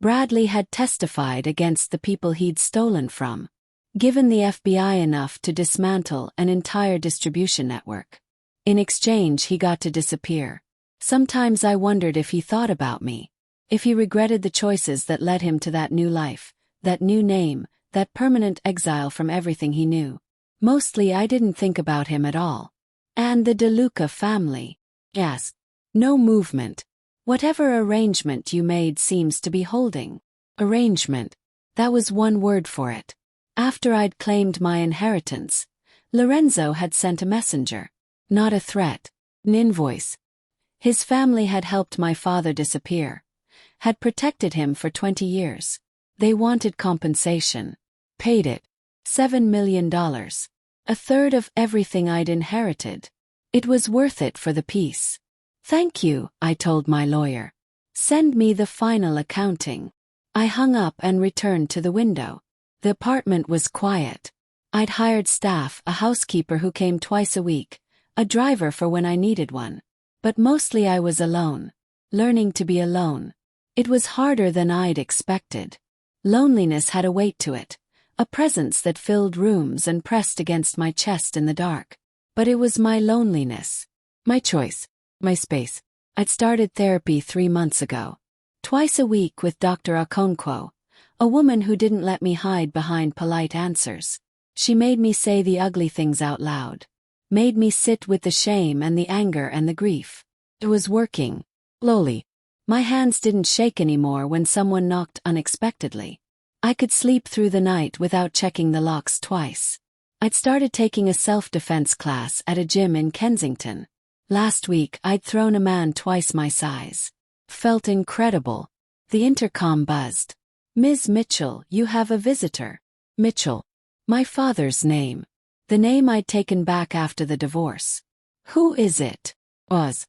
Bradley had testified against the people he'd stolen from, given the FBI enough to dismantle an entire distribution network. In exchange, he got to disappear. Sometimes I wondered if he thought about me, if he regretted the choices that led him to that new life, that new name, that permanent exile from everything he knew. Mostly I didn't think about him at all. And the DeLuca family? Yes. No movement. Whatever arrangement you made seems to be holding. Arrangement. That was one word for it. After I'd claimed my inheritance, Lorenzo had sent a messenger. Not a threat. An invoice. His family had helped my father disappear. Had protected him for 20 years. They wanted compensation. Paid it. $7 million. A third of everything I'd inherited. It was worth it for the peace. Thank you, I told my lawyer. Send me the final accounting. I hung up and returned to the window. The apartment was quiet. I'd hired staff, a housekeeper who came twice a week, a driver for when I needed one. But mostly I was alone. Learning to be alone. It was harder than I'd expected. Loneliness had a weight to it, a presence that filled rooms and pressed against my chest in the dark. But it was my loneliness. My choice. My space. I'd started therapy 3 months ago. Twice a week with Dr. Okonkwo, a woman who didn't let me hide behind polite answers. She made me say the ugly things out loud. Made me sit with the shame and the anger and the grief. It was working. Slowly. My hands didn't shake anymore when someone knocked unexpectedly. I could sleep through the night without checking the locks twice. I'd started taking a self-defense class at a gym in Kensington. Last week, I'd thrown a man twice my size. Felt incredible. The intercom buzzed. Ms. Mitchell, you have a visitor. Mitchell. My father's name. The name I'd taken back after the divorce. Who is it? Was.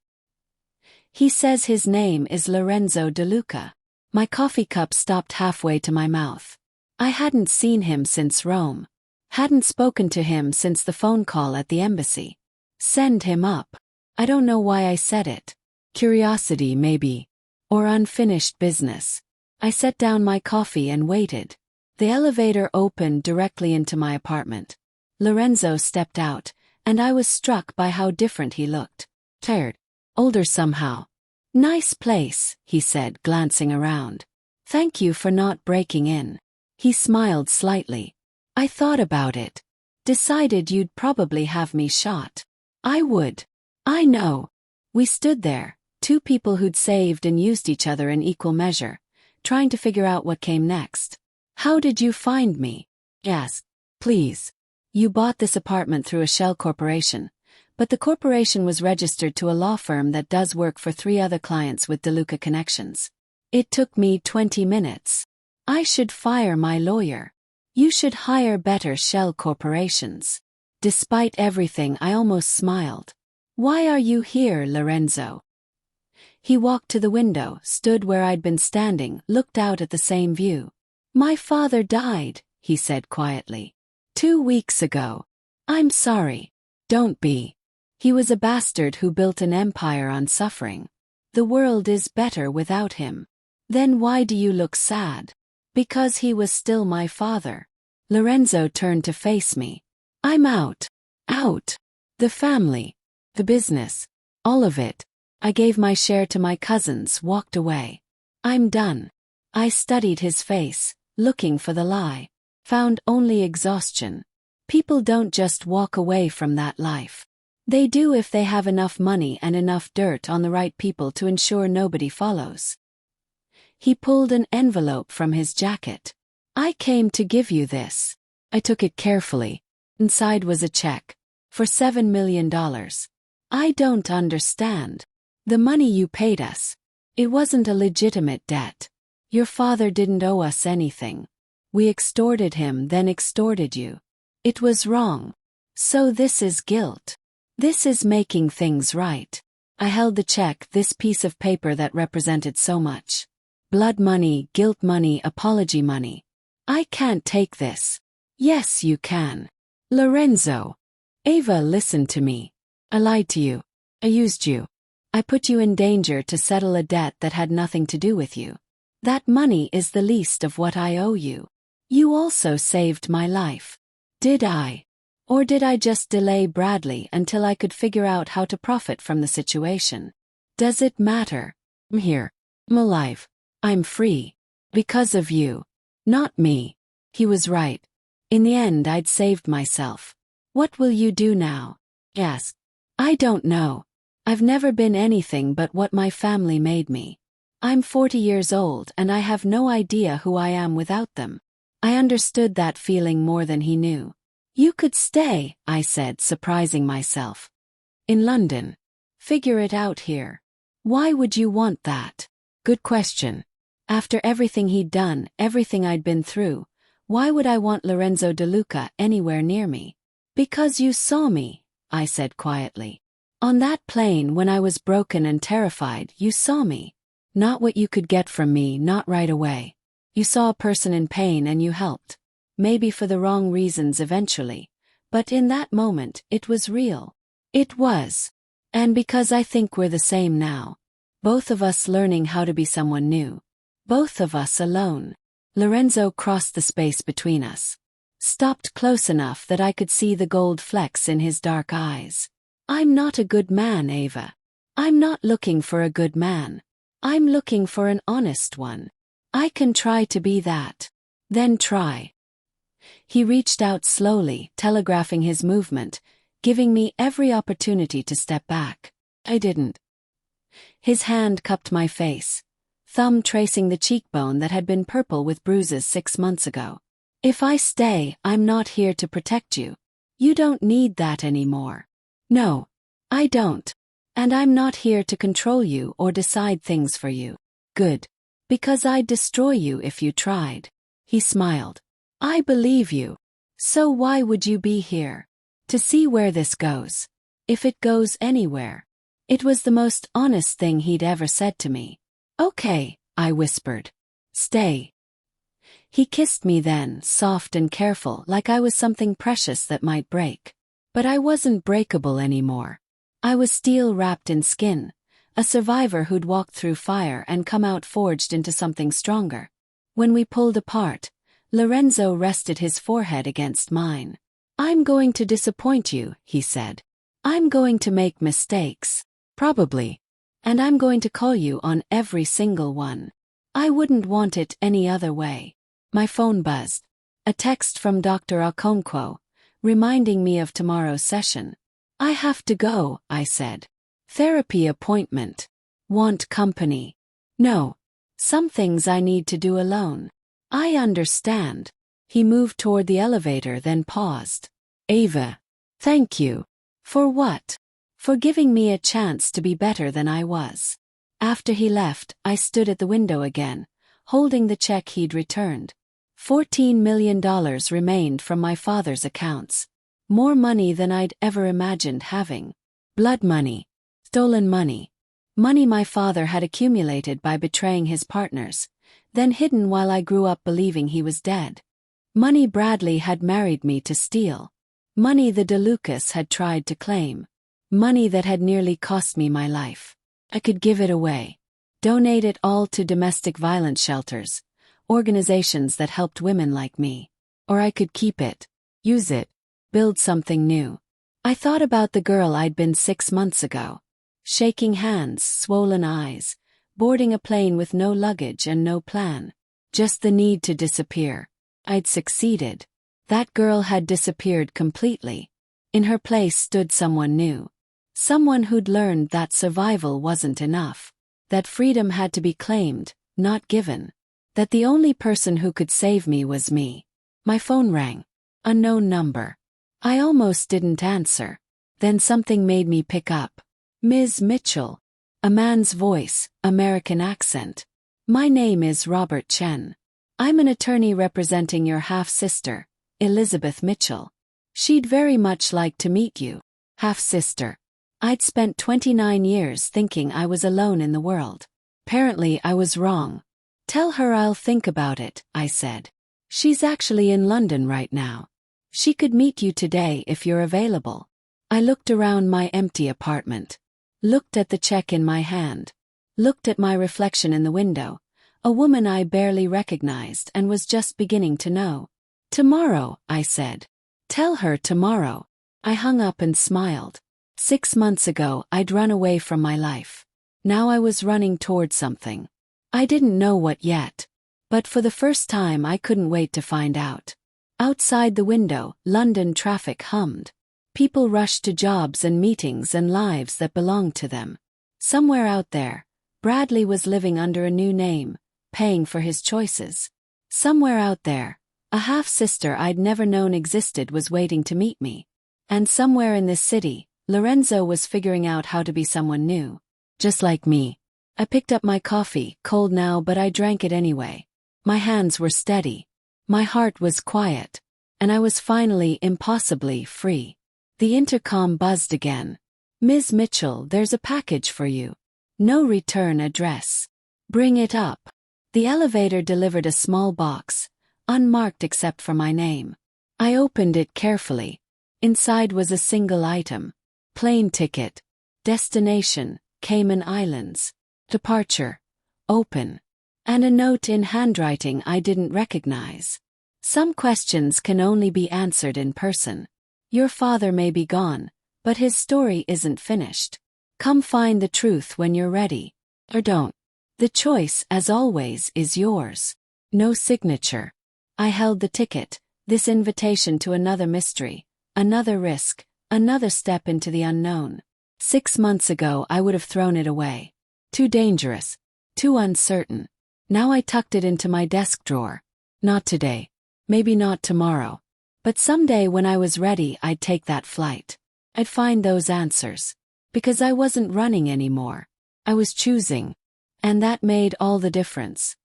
He says his name is Lorenzo DeLuca. My coffee cup stopped halfway to my mouth. I hadn't seen him since Rome. Hadn't spoken to him since the phone call at the embassy. Send him up. I don't know why I said it. Curiosity, maybe. Or unfinished business. I set down my coffee and waited. The elevator opened directly into my apartment. Lorenzo stepped out, and I was struck by how different he looked. Tired. Older somehow. Nice place, he said, glancing around. Thank you for not breaking in. He smiled slightly. I thought about it. Decided you'd probably have me shot. I would. I know. We stood there, two people who'd saved and used each other in equal measure, trying to figure out what came next. How did you find me? Yes. Please. You bought this apartment through a shell corporation, but the corporation was registered to a law firm that does work for 3 other clients with DeLuca connections. It took me 20 minutes. I should fire my lawyer. You should hire better shell corporations. Despite everything, I almost smiled. Why are you here, Lorenzo? He walked to the window, stood where I'd been standing, looked out at the same view. My father died, he said quietly. 2 weeks ago. I'm sorry. Don't be. He was a bastard who built an empire on suffering. The world is better without him. Then why do you look sad? Because he was still my father. Lorenzo turned to face me. I'm out. Out. The family. The business. All of it. I gave my share to my cousins, walked away. I'm done. I studied his face, looking for the lie. Found only exhaustion. People don't just walk away from that life. They do if they have enough money and enough dirt on the right people to ensure nobody follows. He pulled an envelope from his jacket. I came to give you this. I took it carefully. Inside was a check. For $7 million. I don't understand. The money you paid us. It wasn't a legitimate debt. Your father didn't owe us anything. We extorted him, then extorted you. It was wrong. So this is guilt. This is making things right. I held the check, this piece of paper that represented so much. Blood money, guilt money, apology money. I can't take this. Yes, you can. Lorenzo. Ava, listen to me. I lied to you. I used you. I put you in danger to settle a debt that had nothing to do with you. That money is the least of what I owe you. You also saved my life. Did I? Or did I just delay Bradley until I could figure out how to profit from the situation? Does it matter? I'm here. I'm alive. I'm free. Because of you. Not me. He was right. In the end, I'd saved myself. What will you do now? Yes. I don't know. I've never been anything but what my family made me. I'm 40 years old and I have no idea who I am without them. I understood that feeling more than he knew. You could stay, I said, surprising myself. In London. Figure it out here. Why would you want that? Good question. After everything he'd done, everything I'd been through, why would I want Lorenzo De Luca anywhere near me? Because you saw me, I said quietly. On that plane when I was broken and terrified, you saw me. Not what you could get from me, not right away. You saw a person in pain and you helped. Maybe for the wrong reasons eventually. But in that moment, it was real. It was. And because I think we're the same now. Both of us learning how to be someone new. Both of us alone. Lorenzo crossed the space between us. Stopped close enough that I could see the gold flecks in his dark eyes. I'm not a good man, Ava. I'm not looking for a good man. I'm looking for an honest one. I can try to be that. Then try. He reached out slowly, telegraphing his movement, giving me every opportunity to step back. I didn't. His hand cupped my face, thumb tracing the cheekbone that had been purple with bruises 6 months ago. If I stay, I'm not here to protect you. You don't need that anymore. No, I don't. And I'm not here to control you or decide things for you. Good. Because I'd destroy you if you tried. He smiled. I believe you. So why would you be here? To see where this goes. If it goes anywhere. It was the most honest thing he'd ever said to me. Okay, I whispered. Stay. He kissed me then, soft and careful, like I was something precious that might break. But I wasn't breakable anymore. I was steel wrapped in skin, a survivor who'd walked through fire and come out forged into something stronger. When we pulled apart, Lorenzo rested his forehead against mine. I'm going to disappoint you, he said. I'm going to make mistakes. Probably. And I'm going to call you on every single one. I wouldn't want it any other way. My phone buzzed. A text from Dr. Okonkwo, reminding me of tomorrow's session. I have to go, I said. Therapy appointment. Want company? No. Some things I need to do alone. I understand. He moved toward the elevator, then paused. Ava. Thank you. For what? For giving me a chance to be better than I was. After he left, I stood at the window again, holding the check he'd returned. $14 million remained from my father's accounts. More money than I'd ever imagined having. Blood money. Stolen money. Money my father had accumulated by betraying his partners, then hidden while I grew up believing he was dead. Money Bradley had married me to steal. Money the DeLucas had tried to claim. Money that had nearly cost me my life. I could give it away. Donate it all to domestic violence shelters, organizations that helped women like me. Or I could keep it. Use it. Build something new. I thought about the girl I'd been 6 months ago. Shaking hands, swollen eyes, boarding a plane with no luggage and no plan. Just the need to disappear. I'd succeeded. That girl had disappeared completely. In her place stood someone new. Someone who'd learned that survival wasn't enough. That freedom had to be claimed, not given. That the only person who could save me was me. My phone rang. Unknown number. I almost didn't answer. Then something made me pick up. Ms. Mitchell. A man's voice, American accent. My name is Robert Chen. I'm an attorney representing your half-sister, Elizabeth Mitchell. She'd very much like to meet you. Half-sister. I'd spent 29 years thinking I was alone in the world. Apparently I was wrong. Tell her I'll think about it, I said. She's actually in London right now. She could meet you today if you're available. I looked around my empty apartment. Looked at the check in my hand. Looked at my reflection in the window, A woman I barely recognized and was just beginning to know. Tomorrow, I said. Tell her tomorrow. I hung up and smiled. 6 months ago, I'd run away from my life. Now I was running toward something. I didn't know what yet. But for the first time, I couldn't wait to find out. Outside the window, London traffic hummed. People rushed to jobs and meetings and lives that belonged to them. Somewhere out there, Bradley was living under a new name, paying for his choices. Somewhere out there, a half-sister I'd never known existed was waiting to meet me. And somewhere in this city, Lorenzo was figuring out how to be someone new. Just like me. I picked up my coffee, cold now, but I drank it anyway. My hands were steady. My heart was quiet. And I was finally impossibly free. The intercom buzzed again. Ms. Mitchell, there's a package for you. No return address. Bring it up. The elevator delivered a small box, unmarked except for my name. I opened it carefully. Inside was a single item. Plane ticket. Destination, Cayman Islands. Departure. Open. And a note in handwriting I didn't recognize. Some questions can only be answered in person. Your father may be gone, but his story isn't finished. Come find the truth when you're ready. Or don't. The choice, as always, is yours. No signature. I held the ticket, this invitation to another mystery, another risk, another step into the unknown. 6 months ago I would have thrown it away. Too dangerous. Too uncertain. Now I tucked it into my desk drawer. Not today. Maybe not tomorrow. But someday when I was ready, I'd take that flight. I'd find those answers. Because I wasn't running anymore. I was choosing. And that made all the difference.